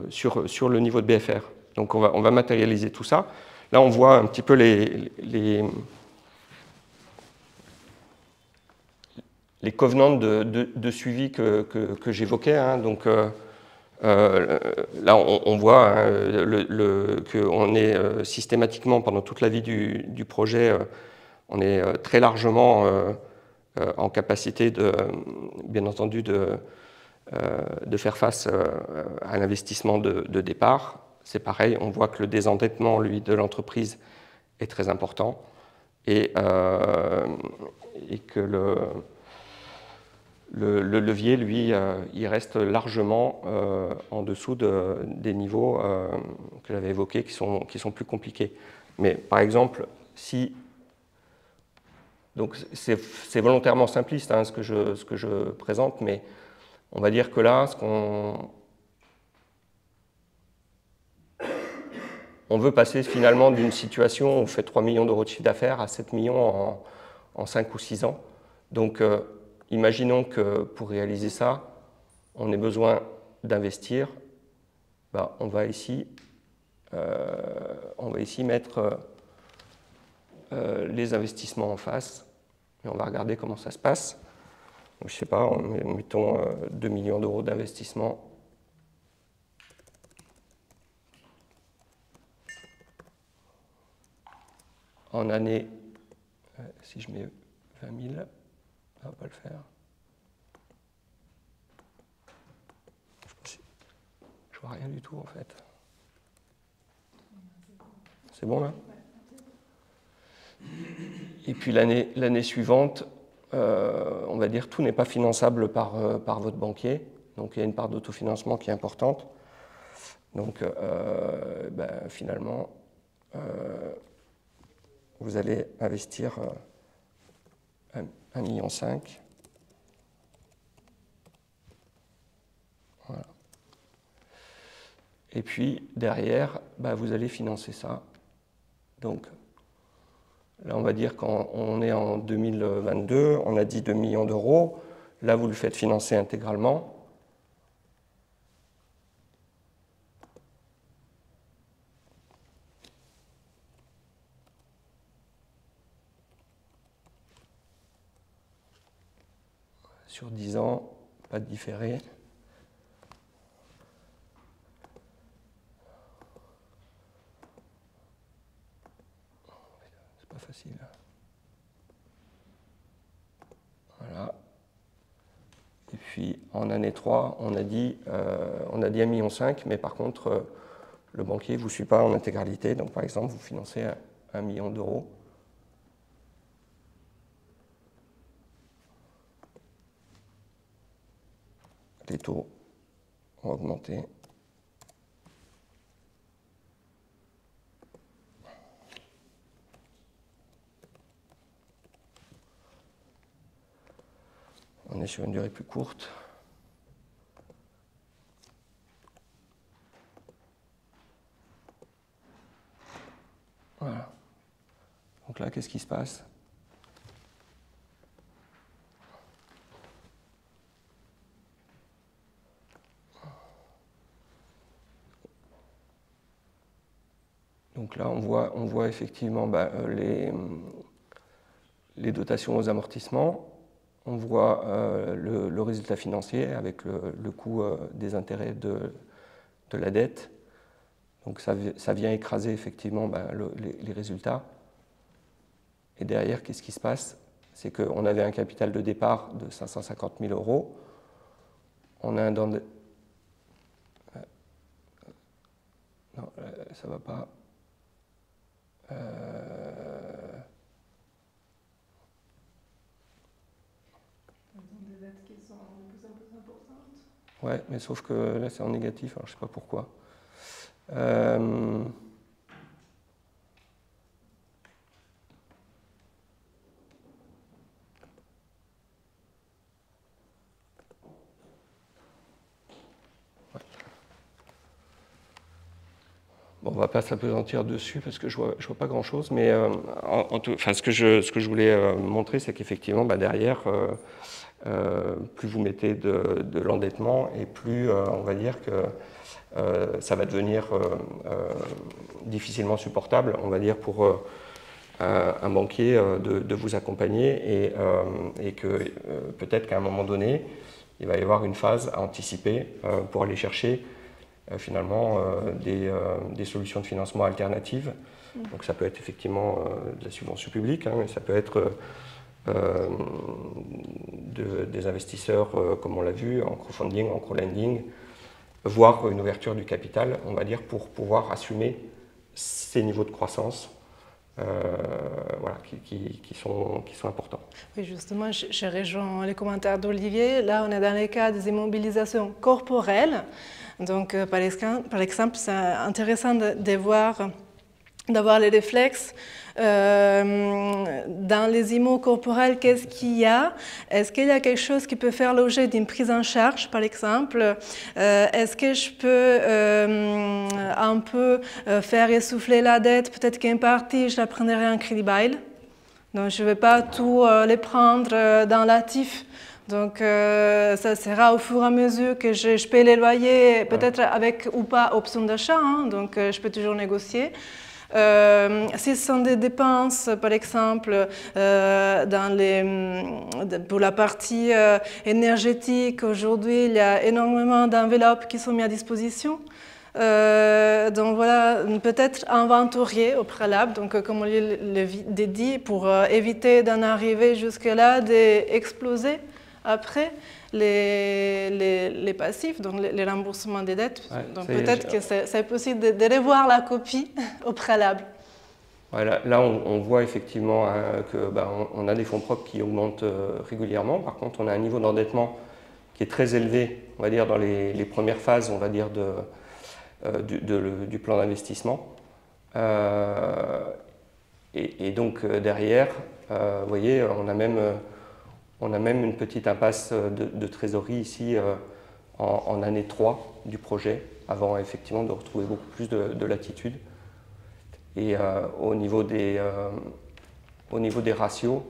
sur le niveau de BFR. Donc on va matérialiser tout ça. Là, on voit un petit peu les covenants de suivi que j'évoquais. Donc là, on voit hein, qu'on est systématiquement, pendant toute la vie du projet, on est très largement en capacité, bien entendu, de faire face à l'investissement de départ. C'est pareil, on voit que le désendettement, lui, de l'entreprise est très important et que le levier, lui, il reste largement en dessous des niveaux que j'avais évoqués qui sont plus compliqués. Mais par exemple, si... Donc c'est volontairement simpliste hein, ce que je présente, mais on va dire que là, on veut passer finalement d'une situation où on fait 3 millions d'euros de chiffre d'affaires à 7 millions en 5 ou 6 ans. Donc imaginons que pour réaliser ça, on ait besoin d'investir. Ben, on va ici mettre les investissements en face et on va regarder comment ça se passe. Donc, je ne sais pas, mettons 2 millions d'euros d'investissement. En année, si je mets 20 000, ça ne va pas le faire. Je vois rien du tout en fait. C'est bon là? Et puis l'année suivante, on va dire tout n'est pas finançable par votre banquier. Donc il y a une part d'autofinancement qui est importante. Donc finalement, vous allez investir 1,5 million. Voilà. Et puis derrière, vous allez financer ça. Donc là, on va dire qu'on est en 2022, on a dit 2 millions d'euros. Là, vous le faites financer intégralement. Sur 10 ans, pas de différé. C'est pas facile. Voilà. Et puis en année 3, on a dit 1,5 million, mais par contre, le banquier ne vous suit pas en intégralité. Donc par exemple, vous financez 1 million d'euros. Les taux ont augmenté. On est sur une durée plus courte. Voilà. Donc là, qu'est-ce qui se passe ? Donc là, on voit effectivement les dotations aux amortissements, on voit le résultat financier avec le coût des intérêts de la dette. Donc ça vient écraser effectivement les résultats. Et derrière, qu'est-ce qui se passe? C'est qu'on avait un capital de départ de 550 000 euros. On a un non, ça ne va pas.
Des dettes qui sont de plus en plus importantes.
Ouais, mais sauf que là c'est en négatif, alors je ne sais pas pourquoi. Bon, on ne va pas s'apesantir dessus parce que je vois pas grand-chose, mais ce que je voulais montrer, c'est qu'effectivement, derrière, plus vous mettez de l'endettement et plus on va dire que ça va devenir difficilement supportable, on va dire, pour un banquier de vous accompagner et que peut-être qu'à un moment donné, il va y avoir une phase à anticiper pour aller chercher finalement des solutions de financement alternatives. Donc ça peut être effectivement de la subvention publique, hein, mais ça peut être des investisseurs, comme on l'a vu, en crowdfunding, en crowdlending, voire une ouverture du capital, on va dire, pour pouvoir assumer ces niveaux de croissance voilà, qui sont importants.
Oui, justement, je rejoins les commentaires d'Olivier. Là, on est dans le cas des immobilisations corporelles. Donc, par exemple, c'est intéressant de voir, d'avoir les réflexes. Dans les IMO corporels, qu'est-ce qu'il y a? Est-ce qu'il y a quelque chose qui peut faire l'objet d'une prise en charge, par exemple? Est-ce que je peux un peu faire essouffler la dette? Peut-être qu'une partie, je la prendrai en crédit bail. Donc, je ne vais pas tout les prendre dans l'actif. Donc, ça sera au fur et à mesure que je paie les loyers, peut-être avec ou pas option d'achat. Hein, donc, je peux toujours négocier. Si ce sont des dépenses, par exemple, pour la partie énergétique, aujourd'hui, il y a énormément d'enveloppes qui sont mises à disposition. Donc voilà, peut-être inventorier au préalable, donc comme on l'a dit, pour éviter d'en arriver jusque-là, d'exploser après les passifs, donc les remboursements des dettes. Ouais, donc peut-être que c'est possible de revoir la copie au préalable.
Ouais, là on voit effectivement qu'on a des fonds propres qui augmentent régulièrement. Par contre, on a un niveau d'endettement qui est très élevé, on va dire, dans les premières phases, on va dire, du plan d'investissement. Et donc derrière, vous voyez, on a même une petite impasse de trésorerie ici en année 3 du projet, avant effectivement de retrouver beaucoup plus de latitude. Et au niveau des ratios,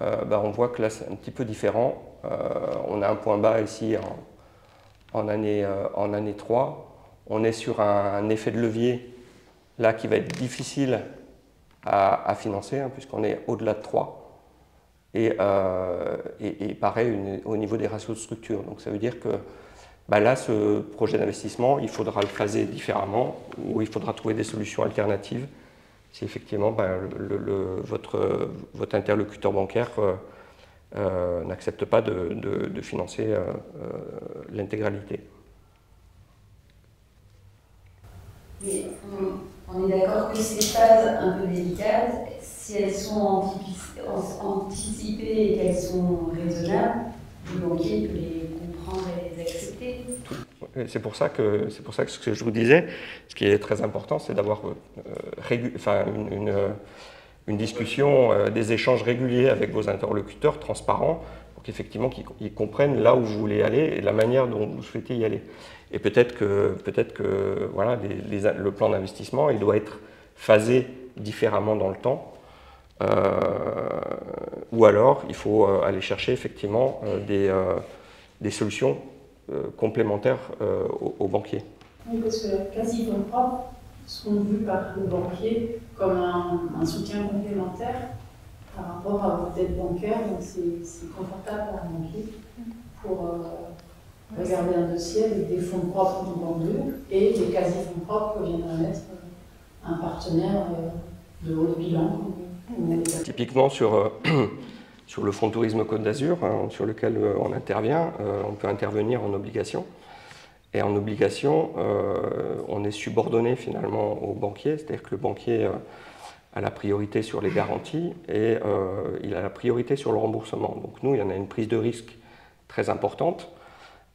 on voit que là c'est un petit peu différent. On a un point bas ici en année 3. On est sur un effet de levier là qui va être difficile à financer, hein, puisqu'on est au-delà de 3. Et pareil au niveau des ratios de structure. Donc ça veut dire que là, ce projet d'investissement, il faudra le phaser différemment ou il faudra trouver des solutions alternatives si effectivement votre interlocuteur bancaire n'accepte pas de financer l'intégralité.
Mais on est d'accord que ces phases un peu délicates, si elles sont anticipées et qu'elles sont raisonnables, le banquier peut les comprendre et les accepter.
C'est pour ça que ce que je vous disais, ce qui est très important, c'est d'avoir une discussion, des échanges réguliers avec vos interlocuteurs, transparents, pour qu'effectivement qu'ils comprennent là où vous voulez aller et la manière dont vous souhaitez y aller. Et peut-être que voilà, le plan d'investissement, il doit être phasé différemment dans le temps. Ou alors, il faut aller chercher effectivement des solutions complémentaires aux banquiers.
Oui, parce que les quasi-fonds propres sont vus par le banquier comme un soutien complémentaire par rapport à votre dette bancaire, donc c'est confortable pour un banquier pour regarder un dossier avec des fonds propres vendus et des quasi-fonds propres que vient de mettre un partenaire de haut bilan.
Typiquement sur le fonds tourisme Côte d'Azur, hein, sur lequel on intervient, on peut intervenir en obligation. Et en obligation, on est subordonné finalement au banquier, c'est-à-dire que le banquier a la priorité sur les garanties et il a la priorité sur le remboursement. Donc nous, il y en a une prise de risque très importante.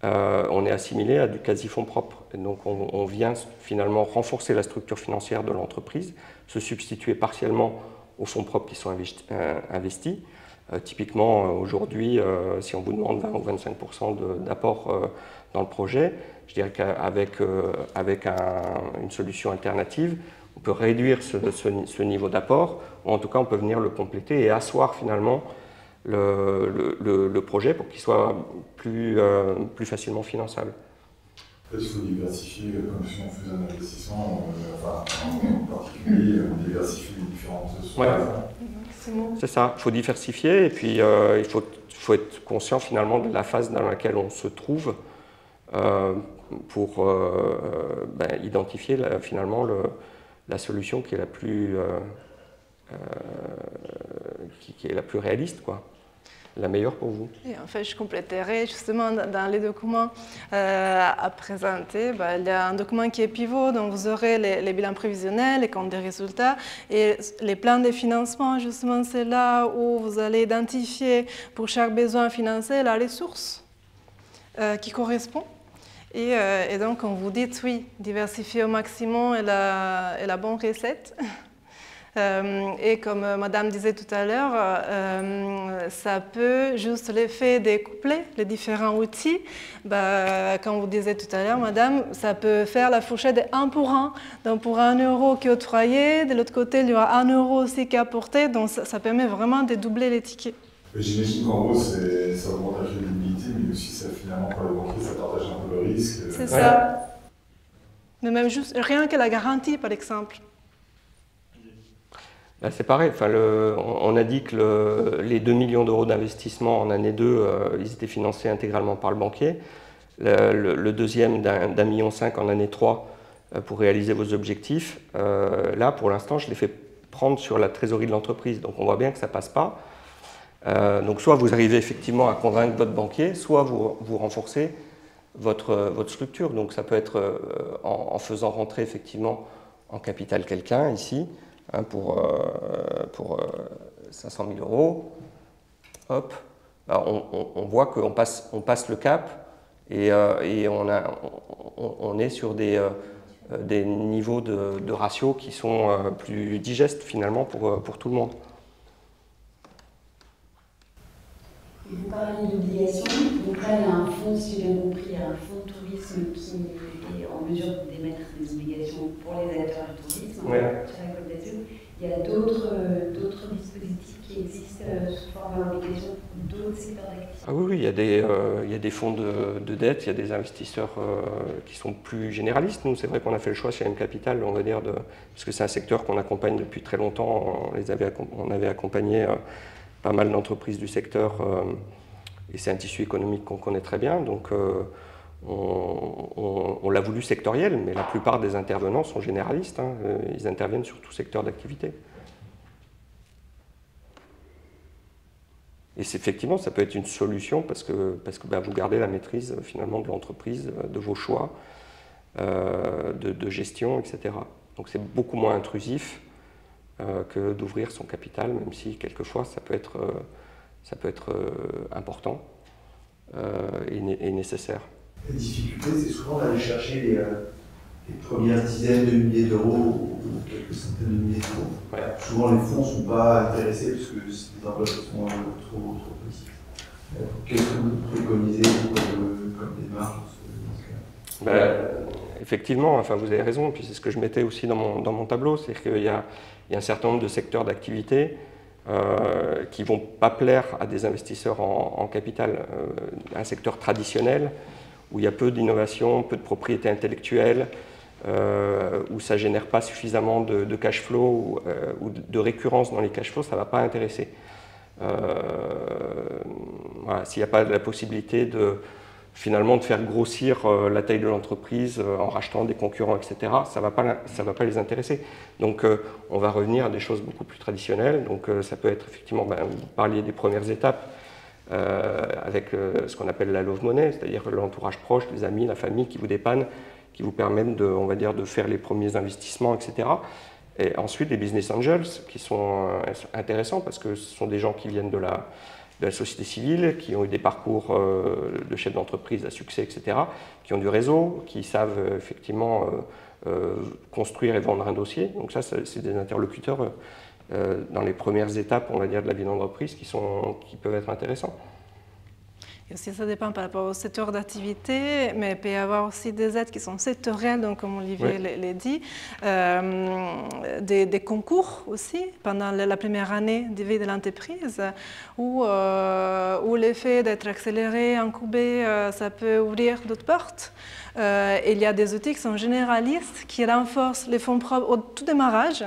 On est assimilé à du quasi-fonds propre. Et donc on vient finalement renforcer la structure financière de l'entreprise, se substituer partiellement aux fonds propres qui sont investis. Typiquement, aujourd'hui, si on vous demande 20 ou 25% d'apport dans le projet, je dirais qu'avec une solution alternative, on peut réduire ce niveau d'apport, ou en tout cas on peut venir le compléter et asseoir finalement le projet pour qu'il soit plus facilement finançable.
fait, il faut diversifier, comme si on faisait un investissement, enfin, en particulier, diversifier les différentes sources.
Ouais. C'est ça, il faut diversifier et puis il faut être conscient finalement de la phase dans laquelle on se trouve pour identifier finalement la solution qui est la plus, qui est la plus réaliste, quoi. La meilleure pour vous.
Et en fait, je compléterai justement dans les documents à présenter. Il y a un document qui est pivot, donc vous aurez les bilans prévisionnels, les comptes des résultats et les plans de financement. Justement, c'est là où vous allez identifier pour chaque besoin financier la ressource qui correspond. Et donc, quand vous dites oui, diversifier au maximum est la bonne recette. Et comme Madame disait tout à l'heure, ça peut juste l'effet de coupler les différents outils. Comme vous disiez tout à l'heure, Madame, ça peut faire la fourchette de 1 pour 1. Donc pour 1 euro qui est octroyé, de l'autre côté, il y aura 1 euro aussi qui est apporté. Donc ça permet vraiment de doubler les tickets.
J'imagine qu'en gros, ça augmente la crédibilité, mais aussi ça, finalement, pour les banquiers, ça partage un peu le risque.
C'est ça. Mais même juste rien que la garantie, par exemple.
C'est pareil, enfin, on a dit que les 2 millions d'euros d'investissement en année 2, ils étaient financés intégralement par le banquier. Le deuxième d'1,5 million en année 3 pour réaliser vos objectifs. Là, pour l'instant, je l'ai fait prendre sur la trésorerie de l'entreprise, donc on voit bien que ça ne passe pas. Donc soit vous arrivez effectivement à convaincre votre banquier, soit vous renforcez votre structure. Donc ça peut être en faisant rentrer effectivement en capital quelqu'un ici, pour 500 000 euros, hop, on voit qu'on passe le cap et on est sur des niveaux de ratio qui sont plus digestes finalement pour tout le monde.
Et vous parlez d'obligation, donc là il y a un fonds, si j'ai bien compris, il y a un fonds de tourisme qui est en mesure d'émettre des obligations pour les acteurs du tourisme,
Ouais.
sur la Côte d'Azur. Il y a d'autres dispositifs qui existent sous forme d'obligation pour d'autres secteurs d'activité.
Ah oui, il y a des fonds de dette, il y a des investisseurs qui sont plus généralistes. Nous, c'est vrai qu'on a fait le choix chez M Capital, on va dire, parce que c'est un secteur qu'on accompagne depuis très longtemps. On avait accompagné pas mal d'entreprises du secteur et c'est un tissu économique qu'on connaît très bien. Donc, on l'a voulu sectoriel, mais la plupart des intervenants sont généralistes. Ils interviennent sur tout secteur d'activité. Et effectivement, ça peut être une solution parce que vous gardez la maîtrise finalement de l'entreprise, de vos choix, de gestion, etc. Donc c'est beaucoup moins intrusif que d'ouvrir son capital, même si quelquefois ça peut être important et nécessaire.
La difficulté, c'est souvent d'aller chercher les premières dizaines de milliers d'euros ou quelques centaines de milliers d'euros.
Ouais.
Souvent, les fonds ne sont pas intéressés parce que c'est des enveloppes qui sont trop petites. Qu'est-ce que vous préconisez comme démarche dans ce cas-là?
Effectivement, enfin, vous avez raison, puis c'est ce que je mettais aussi dans mon tableau, c'est qu'il y a un certain nombre de secteurs d'activité qui ne vont pas plaire à des investisseurs en capital. Un secteur traditionnel, où il y a peu d'innovation, peu de propriété intellectuelle, où ça ne génère pas suffisamment de cash flow ou de récurrence dans les cash flows, ça ne va pas intéresser. Voilà, s'il n'y a pas la possibilité finalement de faire grossir la taille de l'entreprise en rachetant des concurrents, etc., ça va pas les intéresser. Donc on va revenir à des choses beaucoup plus traditionnelles. Donc ça peut être effectivement, vous parliez des premières étapes, avec ce qu'on appelle la love money, c'est-à-dire l'entourage proche, les amis, la famille qui vous dépannent, qui vous permettent de faire les premiers investissements, etc. Et ensuite, les business angels qui sont intéressants parce que ce sont des gens qui viennent de la société civile, qui ont eu des parcours de chef d'entreprise à succès, etc., qui ont du réseau, qui savent effectivement construire et vendre un dossier. Donc ça, c'est des interlocuteurs dans les premières étapes, on va dire, de la vie d'entreprise qui peuvent être intéressants.
Et aussi, ça dépend par rapport au secteur d'activité, mais il peut y avoir aussi des aides qui sont sectorielles, donc comme Olivier l'a dit, des concours aussi pendant la première année de vie de l'entreprise, où l'effet d'être accéléré, incubé, ça peut ouvrir d'autres portes. Il y a des outils qui sont généralistes, qui renforcent les fonds propres au tout démarrage.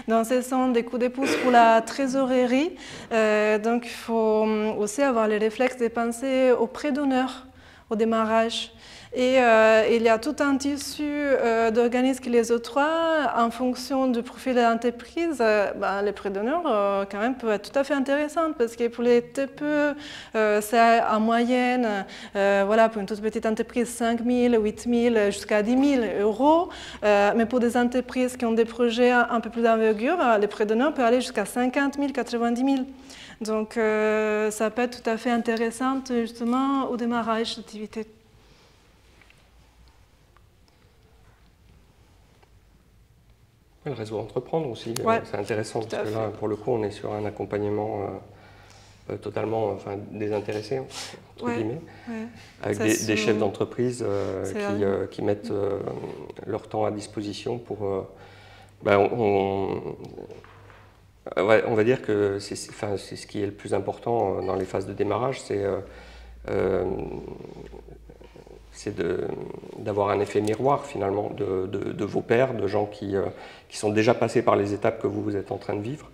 Donc, ce sont des coups de pouce pour la trésorerie. Donc, il faut aussi avoir les réflexes de penser aux prêts d'honneur au démarrage. Et il y a tout un tissu d'organismes qui les octroient en fonction du profil de l'entreprise. Les prêts d'honneur, quand même, peuvent être tout à fait intéressants parce que pour les TPE, c'est en moyenne, voilà, pour une toute petite entreprise, 5 000, 8 000, jusqu'à 10 000 euros. Mais pour des entreprises qui ont des projets un peu plus d'envergure, les prêts d'honneur peuvent aller jusqu'à 50 000, 90 000. Donc, ça peut être tout à fait intéressant, justement, au démarrage d'activité.
Le réseau Entreprendre aussi, c'est intéressant parce que là, pour le coup, on est sur un accompagnement totalement désintéressé, entre guillemets, avec des chefs d'entreprise qui mettent leur temps à disposition pour... on va dire que c'est ce qui est le plus important dans les phases de démarrage, c'est d'avoir un effet miroir finalement de vos pairs, de gens qui sont déjà passés par les étapes que vous êtes en train de vivre.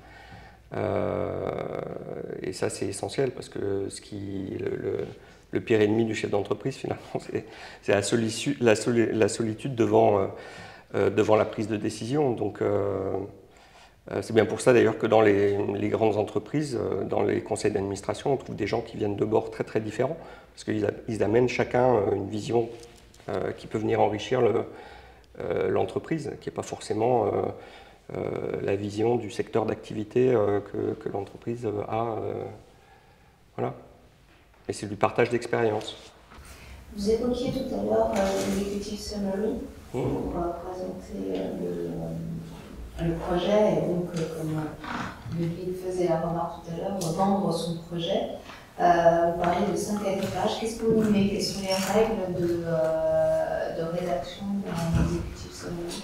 Et ça c'est essentiel parce que le pire ennemi du chef d'entreprise finalement c'est la solitude devant la prise de décision. Donc c'est bien pour ça d'ailleurs que dans les grandes entreprises, dans les conseils d'administration, on trouve des gens qui viennent de bords très très différents parce qu'ils amènent chacun une vision qui peut venir enrichir l'entreprise, qui n'est pas forcément la vision du secteur d'activité que l'entreprise a. Voilà. Et c'est du partage d'expérience.
Vous évoquiez tout à l'heure l'executive summary pour présenter le projet, et donc, comme Ludwig faisait la remarque tout à l'heure, vendre son projet. Vous parlez de 5 à 10 pages. Qu'est-ce que vous mettez? Quelles sont les règles de rédaction d'un executive summary?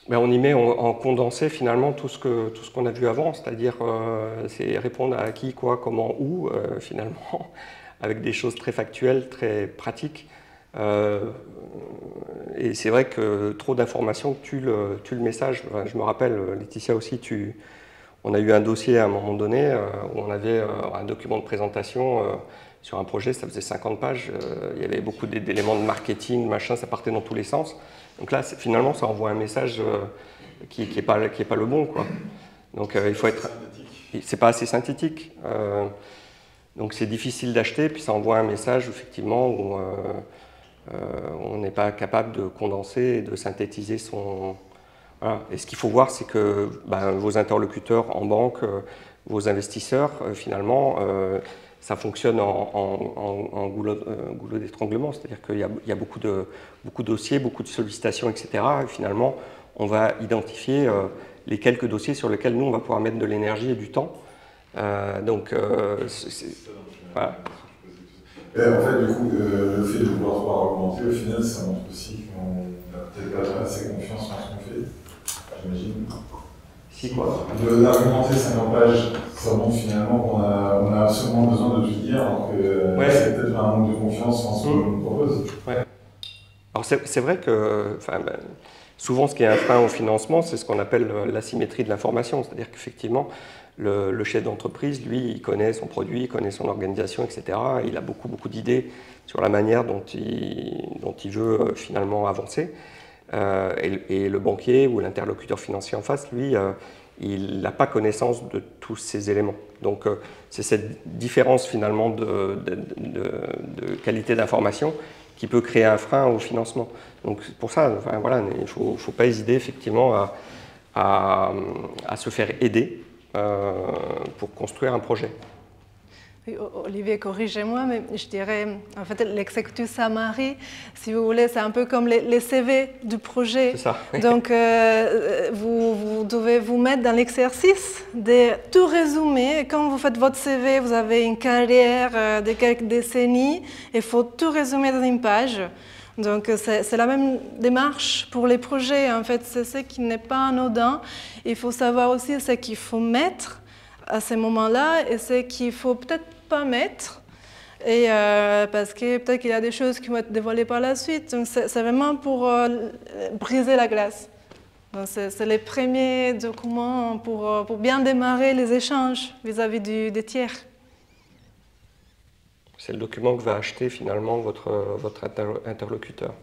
On y met en condensé finalement tout ce qu'on a vu avant, c'est-à-dire c'est répondre à qui, quoi, comment, où, finalement, avec des choses très factuelles, très pratiques. Et c'est vrai que trop d'informations tue le message. Je me rappelle, Laetitia aussi, on a eu un dossier à un moment donné où on avait un document de présentation sur un projet, ça faisait 50 pages, il y avait beaucoup d'éléments de marketing, machin, ça partait dans tous les sens. Donc là, finalement, ça envoie un message qui est pas le bon, quoi. Donc il faut être... C'est pas assez synthétique. Donc c'est difficile d'acheter, puis ça envoie un message, effectivement, où on n'est pas capable de condenser et de synthétiser son... Voilà. Et ce qu'il faut voir, c'est que vos interlocuteurs en banque, vos investisseurs, finalement, ça fonctionne en goulot d'étranglement, c'est-à-dire qu'il y a beaucoup de dossiers, beaucoup de sollicitations, etc. Et finalement, on va identifier les quelques dossiers sur lesquels nous, on va pouvoir mettre de l'énergie et du temps. Voilà.
En fait, du coup, le fait de pouvoir augmenter, au final, ça montre aussi qu'on n'a peut-être pas assez confiance en ce qu'on fait, j'imagine.
Si, quoi.
D'argumenter 50 pages, ça montre finalement qu'on a absolument besoin de tout dire, alors que c'est peut-être un manque de confiance en ce qu'on nous propose.
Ouais. Alors c'est vrai que souvent ce qui est un frein au financement, c'est ce qu'on appelle l'asymétrie de l'information, c'est-à-dire qu'effectivement, le chef d'entreprise, lui, il connaît son produit, il connaît son organisation, etc. Il a beaucoup d'idées sur la manière dont il veut finalement avancer. Et le banquier ou l'interlocuteur financier en face, lui, il n'a pas connaissance de tous ces éléments. Donc c'est cette différence finalement de qualité d'information qui peut créer un frein au financement. Donc pour ça, voilà, il ne faut pas hésiter effectivement à se faire aider pour construire un projet.
Oui, Olivier, corrigez-moi, mais je dirais, en fait, l'exécutif Samari, si vous voulez, c'est un peu comme les CV du projet.
C'est ça.
Donc, vous devez vous mettre dans l'exercice de tout résumer. Quand vous faites votre CV, vous avez une carrière de quelques décennies, il faut tout résumer dans une page. Donc, c'est la même démarche pour les projets. En fait, c'est ce qui n'est pas anodin. Il faut savoir aussi ce qu'il faut mettre à ce moment-là et ce qu'il faut peut-être pas mettre, et parce que peut-être qu'il y a des choses qui vont être dévoilées par la suite. Donc c'est vraiment pour briser la glace. C'est les premiers documents pour bien démarrer les échanges vis-à-vis des tiers.
C'est le document que va acheter finalement votre interlocuteur.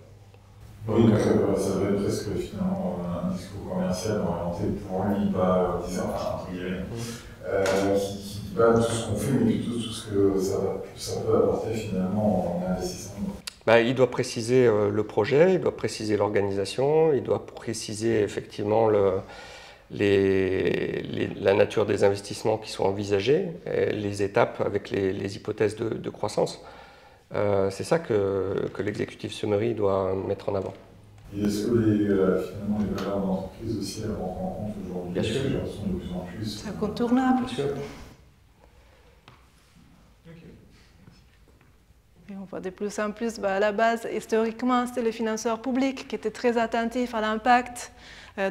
Oui, donc ça va être presque finalement un discours commercial orienté pour lui, pas disant entre guillemets, qui pas tout ce qu'on fait, mais plutôt tout ce que ça peut apporter finalement en investissement.
Il doit préciser le projet, il doit préciser l'organisation, il doit préciser effectivement la nature des investissements qui sont envisagés, les étapes avec les hypothèses de croissance. C'est ça que l'exécutif summary doit mettre en avant.
Et est-ce que finalement les valeurs d'entreprise aussi elles rentrent en compte aujourd'hui?
Bien sûr.
Elles sont de plus en plus.
C'est incontournable.
Bien sûr.
Et on voit de plus en plus, à la base, historiquement, c'était les financeurs publics qui étaient très attentifs à l'impact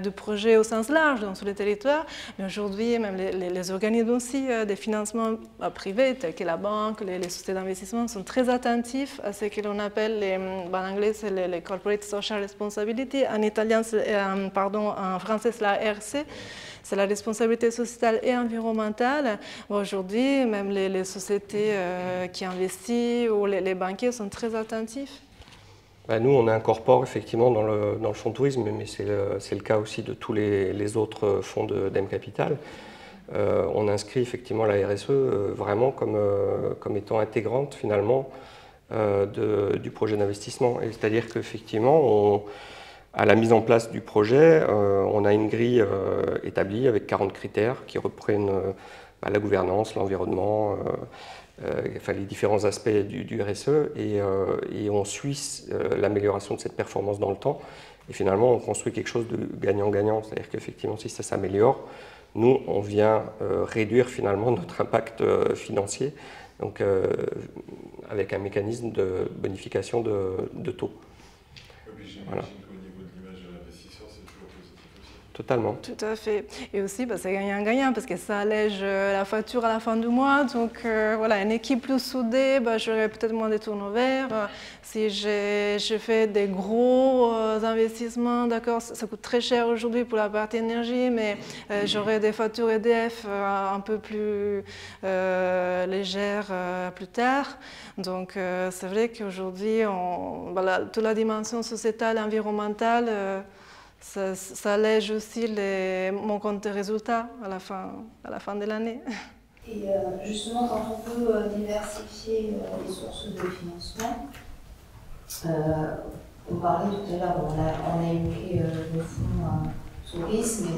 du projet au sens large sur les territoires. Mais aujourd'hui, même les organismes aussi des financements privés, tels que la banque, les sociétés d'investissement, sont très attentifs à ce que l'on appelle, en anglais, c'est les Corporate Social Responsibility. En italien, en français, c'est la RC. C'est la responsabilité sociétale et environnementale. Aujourd'hui, même les sociétés qui investissent ou les banquiers sont très attentifs.
Nous, on incorpore effectivement dans le fonds de tourisme, mais c'est le cas aussi de tous les autres fonds d'M Capital. On inscrit effectivement la RSE vraiment comme étant intégrante finalement du projet d'investissement. C'est-à-dire qu'effectivement, à la mise en place du projet, on a une grille établie avec 40 critères qui reprennent la gouvernance, l'environnement, les différents aspects du RSE, et on suit l'amélioration de cette performance dans le temps. Et finalement, on construit quelque chose de gagnant-gagnant. C'est-à-dire qu'effectivement, si ça s'améliore, nous, on vient réduire finalement notre impact financier, donc avec un mécanisme de bonification de taux. Voilà. Totalement.
Tout à fait. Et aussi, c'est gagnant-gagnant parce que ça allège la facture à la fin du mois. Donc, voilà, une équipe plus soudée, j'aurai peut-être moins de turnover. Si je fais des gros investissements, d'accord, ça coûte très cher aujourd'hui pour la partie énergie, mais j'aurai des factures EDF un peu plus légères plus tard. Donc, c'est vrai qu'aujourd'hui, toute la dimension sociétale, environnementale, ça allège aussi mon compte de résultats à la fin de l'année.
Et justement, quand on peut diversifier les sources de financement, on parlait tout à l'heure, on a évoqué le fonds tourisme,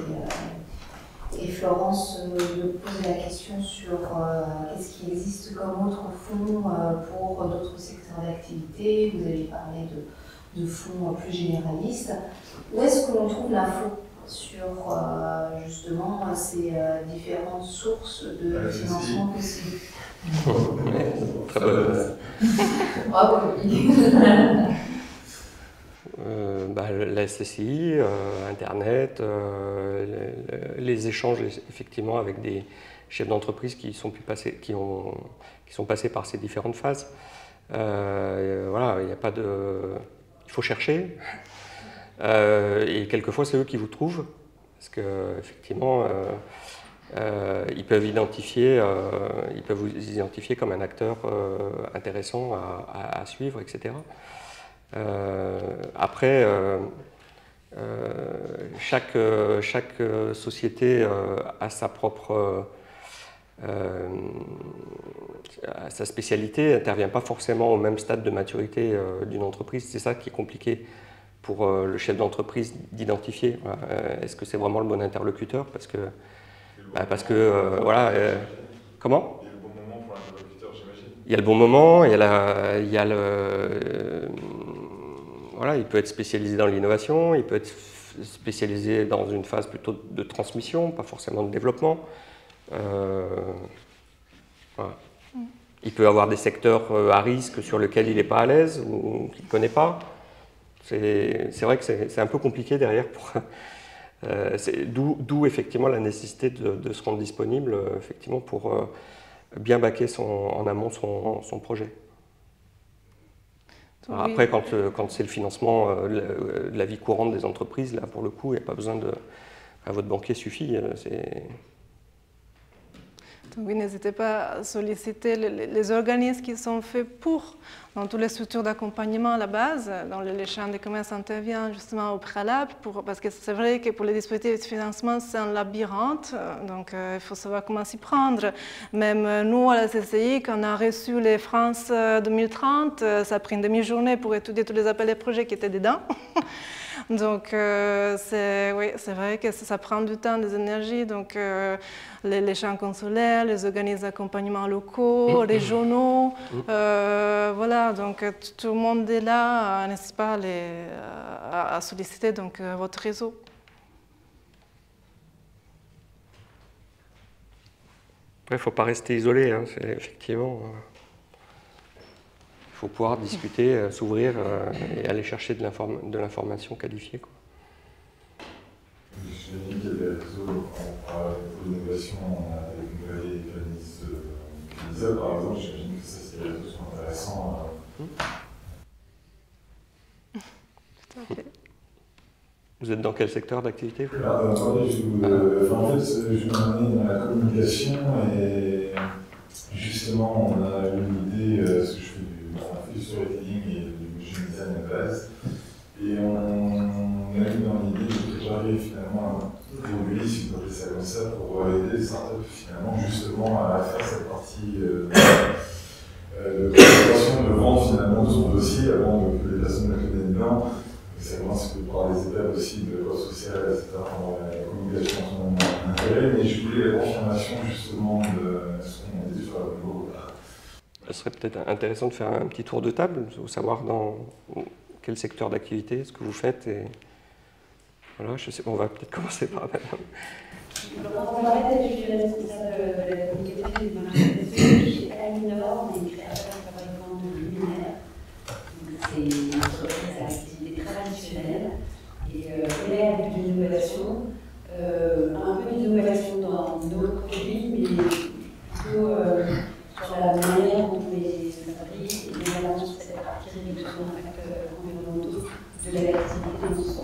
et Florence me posait la question sur qu'est-ce qui existe comme autre fonds pour d'autres secteurs d'activité. Vous avez parlé de fonds plus généralistes. Où est-ce que l'on trouve l'info sur justement ces différentes sources de financement possibles?
Très bonne.
Bravo.
La SCI, Internet, les échanges effectivement avec des chefs d'entreprise qui sont passés par ces différentes phases. Voilà, il n'y a pas de... Il faut chercher. Et quelquefois, c'est eux qui vous trouvent, parce qu'effectivement, ils peuvent vous identifier comme un acteur intéressant à suivre, etc. Après, chaque société a sa propre sa spécialité, n'intervient pas forcément au même stade de maturité d'une entreprise. C'est ça qui est compliqué pour le chef d'entreprise d'identifier. Est-ce que c'est vraiment le bon interlocuteur? Parce que voilà. Comment?
Et le bon moment pour l'interlocuteur,
il y a le bon moment, il y a voilà, il peut être spécialisé dans l'innovation, il peut être spécialisé dans une phase plutôt de transmission, pas forcément de développement. Voilà. Il peut avoir des secteurs à risque sur lesquels il n'est pas à l'aise ou qu'il ne connaît pas. C'est vrai que c'est un peu compliqué derrière. D'où effectivement la nécessité de se rendre disponible effectivement, pour bien baquer en amont son projet. Alors après, quand c'est le financement de la vie courante des entreprises, là pour le coup, il n'y a pas besoin de... votre banquier suffit.
Donc oui, n'hésitez pas à solliciter les organismes qui sont faits pour, dans toutes les structures d'accompagnement à la base, dans les chambres de commerce interviennent justement au préalable, parce que c'est vrai que pour les dispositifs de financement, c'est un labyrinthe, donc il faut savoir comment s'y prendre. Même nous, à la CCI, quand on a reçu les France 2030, ça a pris une demi-journée pour étudier tous les appels et projets qui étaient dedans. Donc, c'est vrai que ça prend du temps, des énergies. Donc, les champs consulaires, les organismes d'accompagnement locaux, régionaux, voilà. Donc, tout le monde est là, n'est-ce pas, à solliciter donc, votre réseau.
Il ne faut pas rester isolé, hein, effectivement. Il faut pouvoir discuter, s'ouvrir et aller chercher de l'information qualifiée.
J'imagine qu'il y a des réseaux pour l'innovation avec une vallée Canisa, par exemple. J'imagine que ces réseaux sont intéressants.
Tout à fait.
Vous êtes dans quel secteur d'activité?
En fait, je m'en dans la communication et justement, on a eu une idée, parce que je fais du storytelling et du motion design à base, et on a eu dans l'idée de préparer finalement un release, si on peut appeler ça comme ça, pour aider les startups finalement justement à faire cette partie de préparation, de vente finalement de son dossier avant que les personnes ne le connaissent dedans. Ça commence par les étapes aussi de loi sociale, etc. La communication en son intérêt, mais je voulais la confirmation justement de ce qu'on a dit sur la niveau.
Ce serait peut-être intéressant de faire un petit tour de table, pour savoir dans quel secteur d'activité, ce que vous faites. Et voilà, je sais, on va peut-être commencer par madame.
Laurent Barrette, je suis responsable de la communication du marché chez Alinor, on est créateur et fabricant de luminaires. C'est une entreprise à activité traditionnelle et on est avec de l'innovation, un peu d'innovation dans nos produits, mais plutôt sur la manière dont on les fabrique et notamment sur cette partie réduction d'impact environnementaux de l'activité de son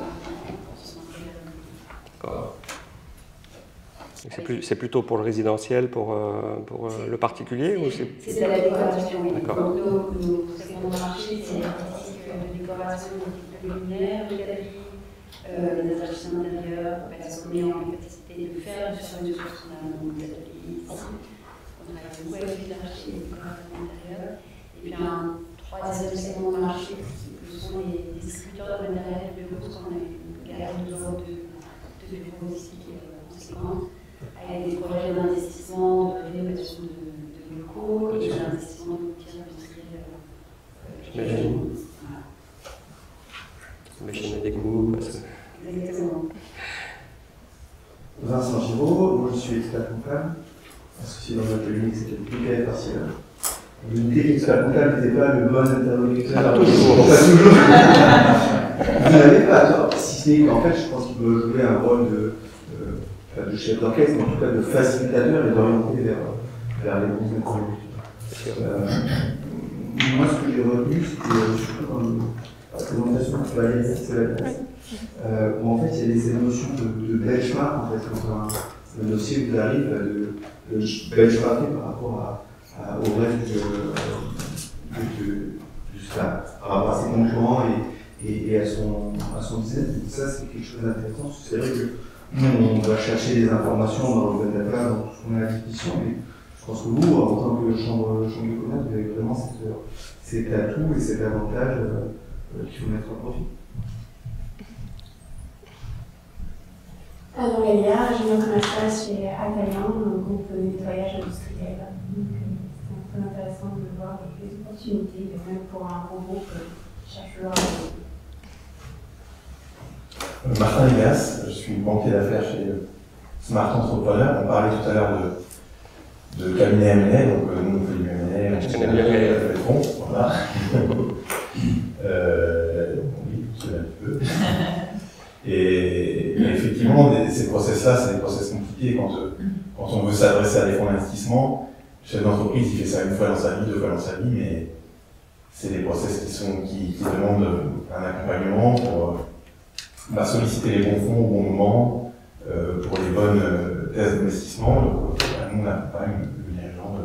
D'accord. C'est plutôt pour le résidentiel, pour le particulier ou c'est
de la décoration, oui.
D'accord.
Donc nos segments de marché, c'est l'artistique de décoration, de luminaires, de galeries, des artisans d'intérieur, parce qu'on est en capacité de faire du sur-mesure sur des ateliers ici. On travaille beaucoup avec les artistes et les décorateurs d'intérieur. Et puis un troisième segment de marché, ce sont les distributeurs de matériel de bureau, parce qu'on a une galerie de bureaux ici qui est conséquente, avec des projets d'investissement, de rénovation de locaux et d'investissement de outils industriels.
J'imagine. Machine des groupes.
Exactement.
Vincent Giraud, moi je suis expert comptable, associé dans notre cabinet qui s'appelle PKF Partiel. L'idée qu'expert comptable n'était pas le bon interlocuteur.
Pas toujours.
Pas toujours. Vous n'avez pas, si ce n'est qu'en fait, je pense qu'il peut jouer un rôle de chef d'orchestre, mais en tout cas de facilitateur et d'orienter vers les bons interlocuteurs. Moi, ce que j'ai retenu, c'était surtout dans la présentation que Valérie Sélabès, où en fait il y a ces notions de benchmark, en fait, quand un dossier vous arrive, de benchmarker par rapport au reste par rapport à ses concurrents et à son business. Donc ça, c'est quelque chose d'intéressant, parce que c'est vrai que nous, on va chercher des informations dans l'open data, dans tout ce qu'on a à disposition, mais je pense que vous, en tant que chambre de commerce, vous avez vraiment cet atout et cet avantage qu'il faut mettre en profit.
Alors Elia, je me commercial chez Atalian, un groupe de nettoyage industriel. très intéressant de voir les opportunités, même pour un robot qui cherche leur.
Martin Ligas, je suis banquier d'affaires chez Smart Entrepreneur. On parlait tout à l'heure de cabinet M&A, donc nous on fait du M&A, on fait le fonds, voilà. Oui, je un petit peu. Et effectivement, ces process-là, c'est des process compliqués quand on veut s'adresser à des fonds d'investissement. Le chef d'entreprise, il fait ça une fois dans sa vie, 2 fois dans sa vie, mais c'est des process qui demandent un accompagnement pour solliciter les bons fonds au bon moment, pour les bonnes thèses d'investissement. Donc, nous, on accompagne le dirigeant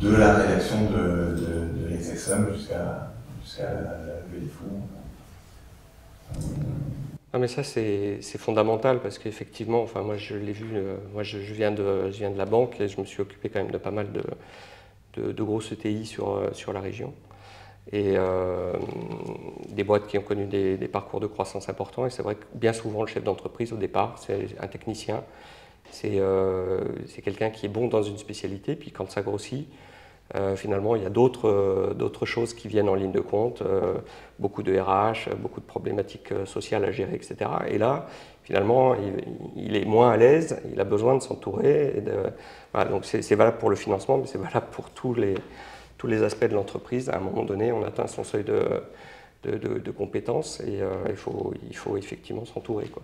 de la rédaction de l'exexum jusqu'à la levée des fonds.
Non, mais ça c'est fondamental parce qu'effectivement, enfin moi je l'ai vu, moi je viens de la banque et je me suis occupé quand même de pas mal de grosses ETI sur la région et des boîtes qui ont connu des parcours de croissance importants, et c'est vrai que bien souvent le chef d'entreprise au départ c'est un technicien, c'est quelqu'un qui est bon dans une spécialité, puis quand ça grossit, finalement, il y a d'autres choses qui viennent en ligne de compte, beaucoup de RH, beaucoup de problématiques sociales à gérer, etc. Et là, finalement, il est moins à l'aise, il a besoin de s'entourer. Voilà, donc c'est valable pour le financement, mais c'est valable pour tous les aspects de l'entreprise. À un moment donné, on atteint son seuil de compétences et il faut effectivement s'entourer, quoi.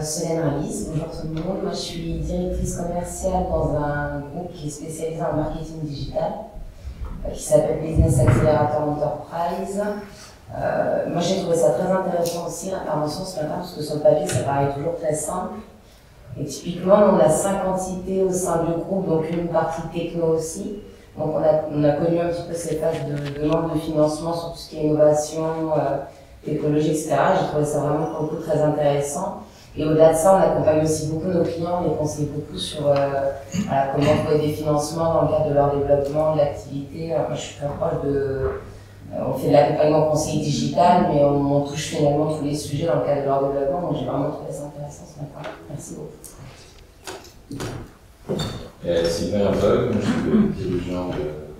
Solène Ralise, bonjour tout le monde. Moi, je suis directrice commerciale dans un groupe qui est spécialisé en marketing digital, qui s'appelle Business Accelerator Enterprise. Moi, j'ai trouvé ça très intéressant aussi, l'intervention ce matin, parce que sur le papier, ça paraît toujours très simple. Et typiquement, on a 5 entités au sein du groupe, donc une partie techno aussi. Donc, on a connu un petit peu ces phases de demande de financement sur tout ce qui est innovation, technologie, etc. J'ai trouvé ça vraiment pour le coup très intéressant. Et au-delà de ça, on accompagne aussi beaucoup nos clients, les conseille beaucoup sur comment trouver des financements dans le cadre de leur développement, de l'activité. Moi, je suis très proche on fait de l'accompagnement conseil digital, mais on touche finalement tous les sujets dans le cadre de leur développement, donc j'ai vraiment trouvé ça intéressant ce matin. Merci beaucoup.
Sylvain Herzog, je suis le dirigeant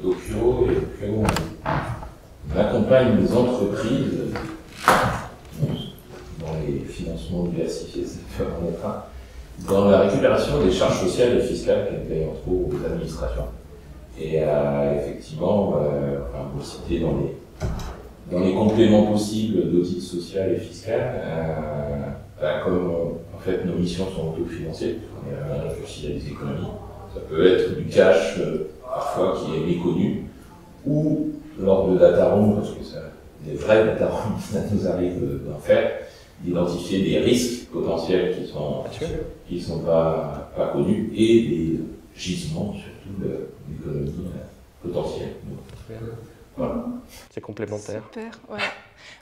d'Occhio, et Occhio, on accompagne les entreprises dans les financements diversifiés, ça peut en être un, dans la récupération des charges sociales et fiscales qu'elles payent entre autres aux administrations. Et effectivement, vous citez dans les compléments possibles d'audit social et fiscal, comme en fait nos missions sont autofinancées, on est aussi à des économies, ça peut être du cash parfois qui est méconnu, ou lors de data room, parce que c'est des vrais data rooms, ça nous arrive d'en faire, d'identifier des risques potentiels qui sont pas connus, et des gisements surtout d'économies potentielles. Voilà.
C'est complémentaire.
Super, ouais.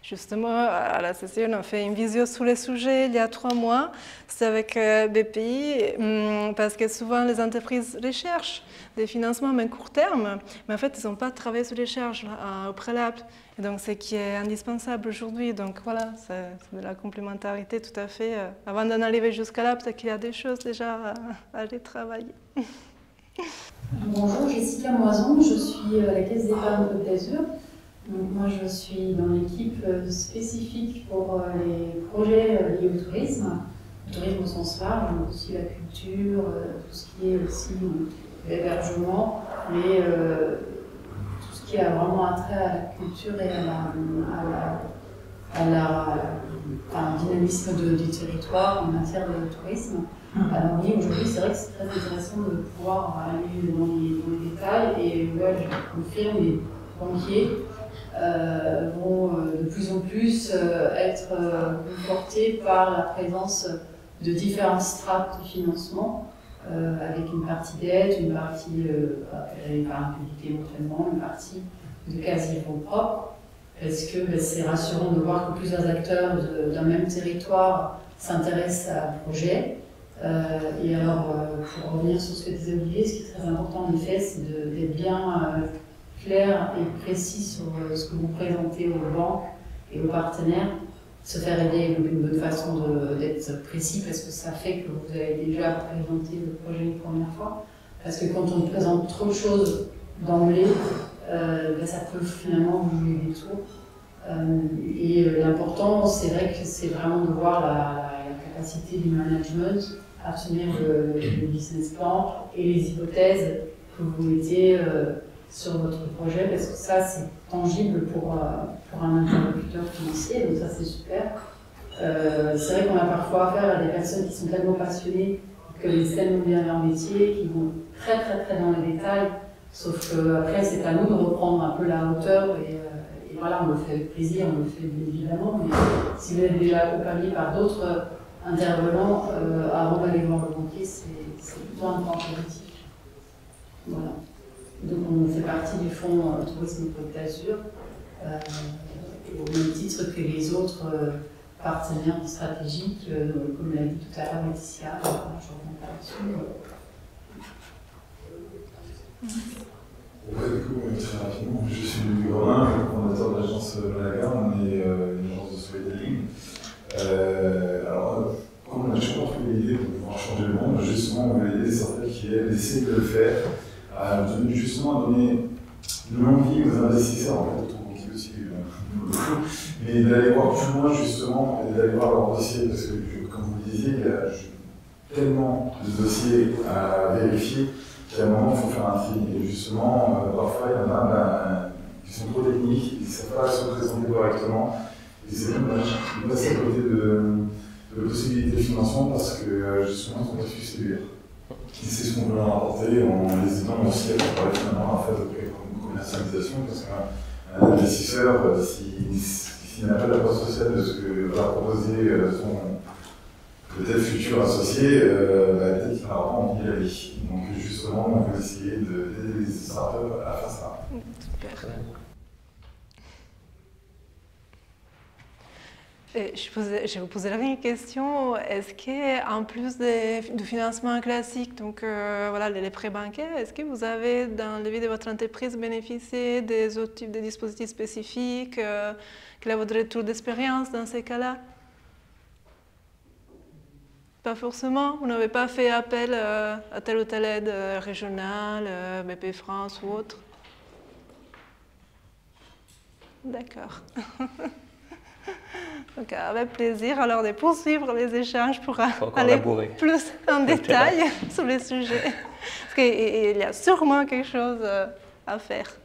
Justement, à la session, on a fait une visio sur le sujet il y a 3 mois. C'est avec BPI, parce que souvent les entreprises recherchent des financements, mais court terme, mais en fait, ils n'ont pas travaillé sur les charges au préalable. Et donc, c'est ce qui est indispensable aujourd'hui. Donc voilà, c'est de la complémentarité tout à fait. Avant d'en arriver jusqu'à là, peut-être qu'il y a des choses déjà à aller travailler.
Bonjour, Jessica Moison, je suis à la Caisse d'épargne Côte d'Azur. Moi, je suis dans l'équipe spécifique pour les projets liés au tourisme au sens large, mais aussi la culture, tout ce qui est aussi l'hébergement, mais tout ce qui a vraiment attrait à la culture et à un dynamisme du territoire en matière de tourisme. Alors oui, aujourd'hui, c'est vrai que c'est très intéressant de pouvoir aller dans les détails, et ouais, je confirme, les banquiers vont de plus en plus être confortés par la présence de différentes strates de financement, avec une partie dette, une partie épargne publique éventuellement, une partie de quasi-fonds propres, parce que c'est rassurant de voir que plusieurs acteurs d'un même territoire s'intéressent à un projet. Et alors, pour revenir sur ce que disait Olivier, ce qui est très important en effet, c'est d'être bien clair et précis sur ce que vous présentez aux banques et aux partenaires. Se faire aider est une bonne façon d'être précis, parce que ça fait que vous avez déjà présenté le projet une première fois. Parce que quand on présente trop de choses d'emblée, ça peut finalement vous jouer des tours. Et l'important, c'est vrai que c'est vraiment de voir la capacité du management à tenir le business plan et les hypothèses que vous mettez sur votre projet, parce que ça, c'est tangible pour un interlocuteur financier, donc ça, c'est super. C'est vrai qu'on a parfois affaire à des personnes qui sont tellement passionnées, qui connaissent tellement bien leur métier, qui vont très très très dans les détails, sauf qu'après, c'est à nous de reprendre un peu la hauteur et voilà, on le fait avec plaisir, on le fait bien évidemment, mais si vous êtes déjà accompagné par d'autres intervenants avant d'aller voir le banquier, c'est plutôt un point positif. Voilà. Donc on fait partie du fonds Tourisme Côte d'Azur, au même titre que les autres partenaires stratégiques, comme l'a dit tout à l'heure Laetitia, je reviens pas là-dessus.
Ouais, du coup, très rapidement, je suis Luc Romain, fondateur de l'agence Malaga, on est une agence de storytelling. Alors, comme on a toujours trouvé l'idée de pouvoir changer le monde, justement, on voulait aider certains qui aient essayé de le faire, justement à donner de l'envie aux investisseurs, en fait, aux banquiers aussi, mais d'aller voir plus loin, justement, et d'aller voir leur dossier, parce que, comme vous le disiez, il y a tellement de dossiers à vérifier qu'à un moment, il faut faire un tri. Et justement, parfois, il y en a qui sont trop techniques, qui ne savent pas se présenter correctement. Et c'est dommage de passer à côté de possibilités de financement parce que justement, ils ont pas su séduire. Et c'est ce qu'on veut leur apporter en les aidant aussi à préparer finalement à faire de commercialisation parce qu'un investisseur, s'il n'a pas la part sociale de ce que va proposer son peut-être futur associé, peut-être qu'il n'aura pas envie d'y aller. Donc justement, on veut essayer d'aider les startups à faire ça.
Super. Je vous posais la même question. Est-ce qu'en plus du financement classique, donc voilà, les prêts bancaires, est-ce que vous avez, dans le vie de votre entreprise, bénéficié des autres types de dispositifs spécifiques? Quel est votre retour d'expérience dans ces cas-là? Pas forcément. Vous n'avez pas fait appel à telle ou telle aide régionale, BP France ou autre? D'accord. Donc avec plaisir alors de poursuivre les échanges pour aller plus en détail sur les sujets. Parce qu'il y a sûrement quelque chose à faire.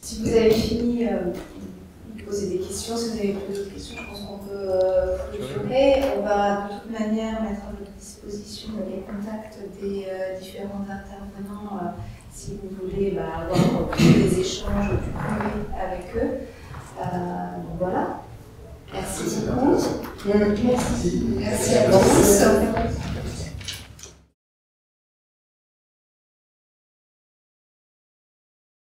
Si vous avez fini de poser des questions, si vous avez d'autres questions, je pense qu'on peut clôturer. On va de toute manière mettre à votre disposition les contacts des différents intervenants si vous voulez avoir des échanges plus privés avec eux. Voilà. Merci beaucoup. Merci à tous.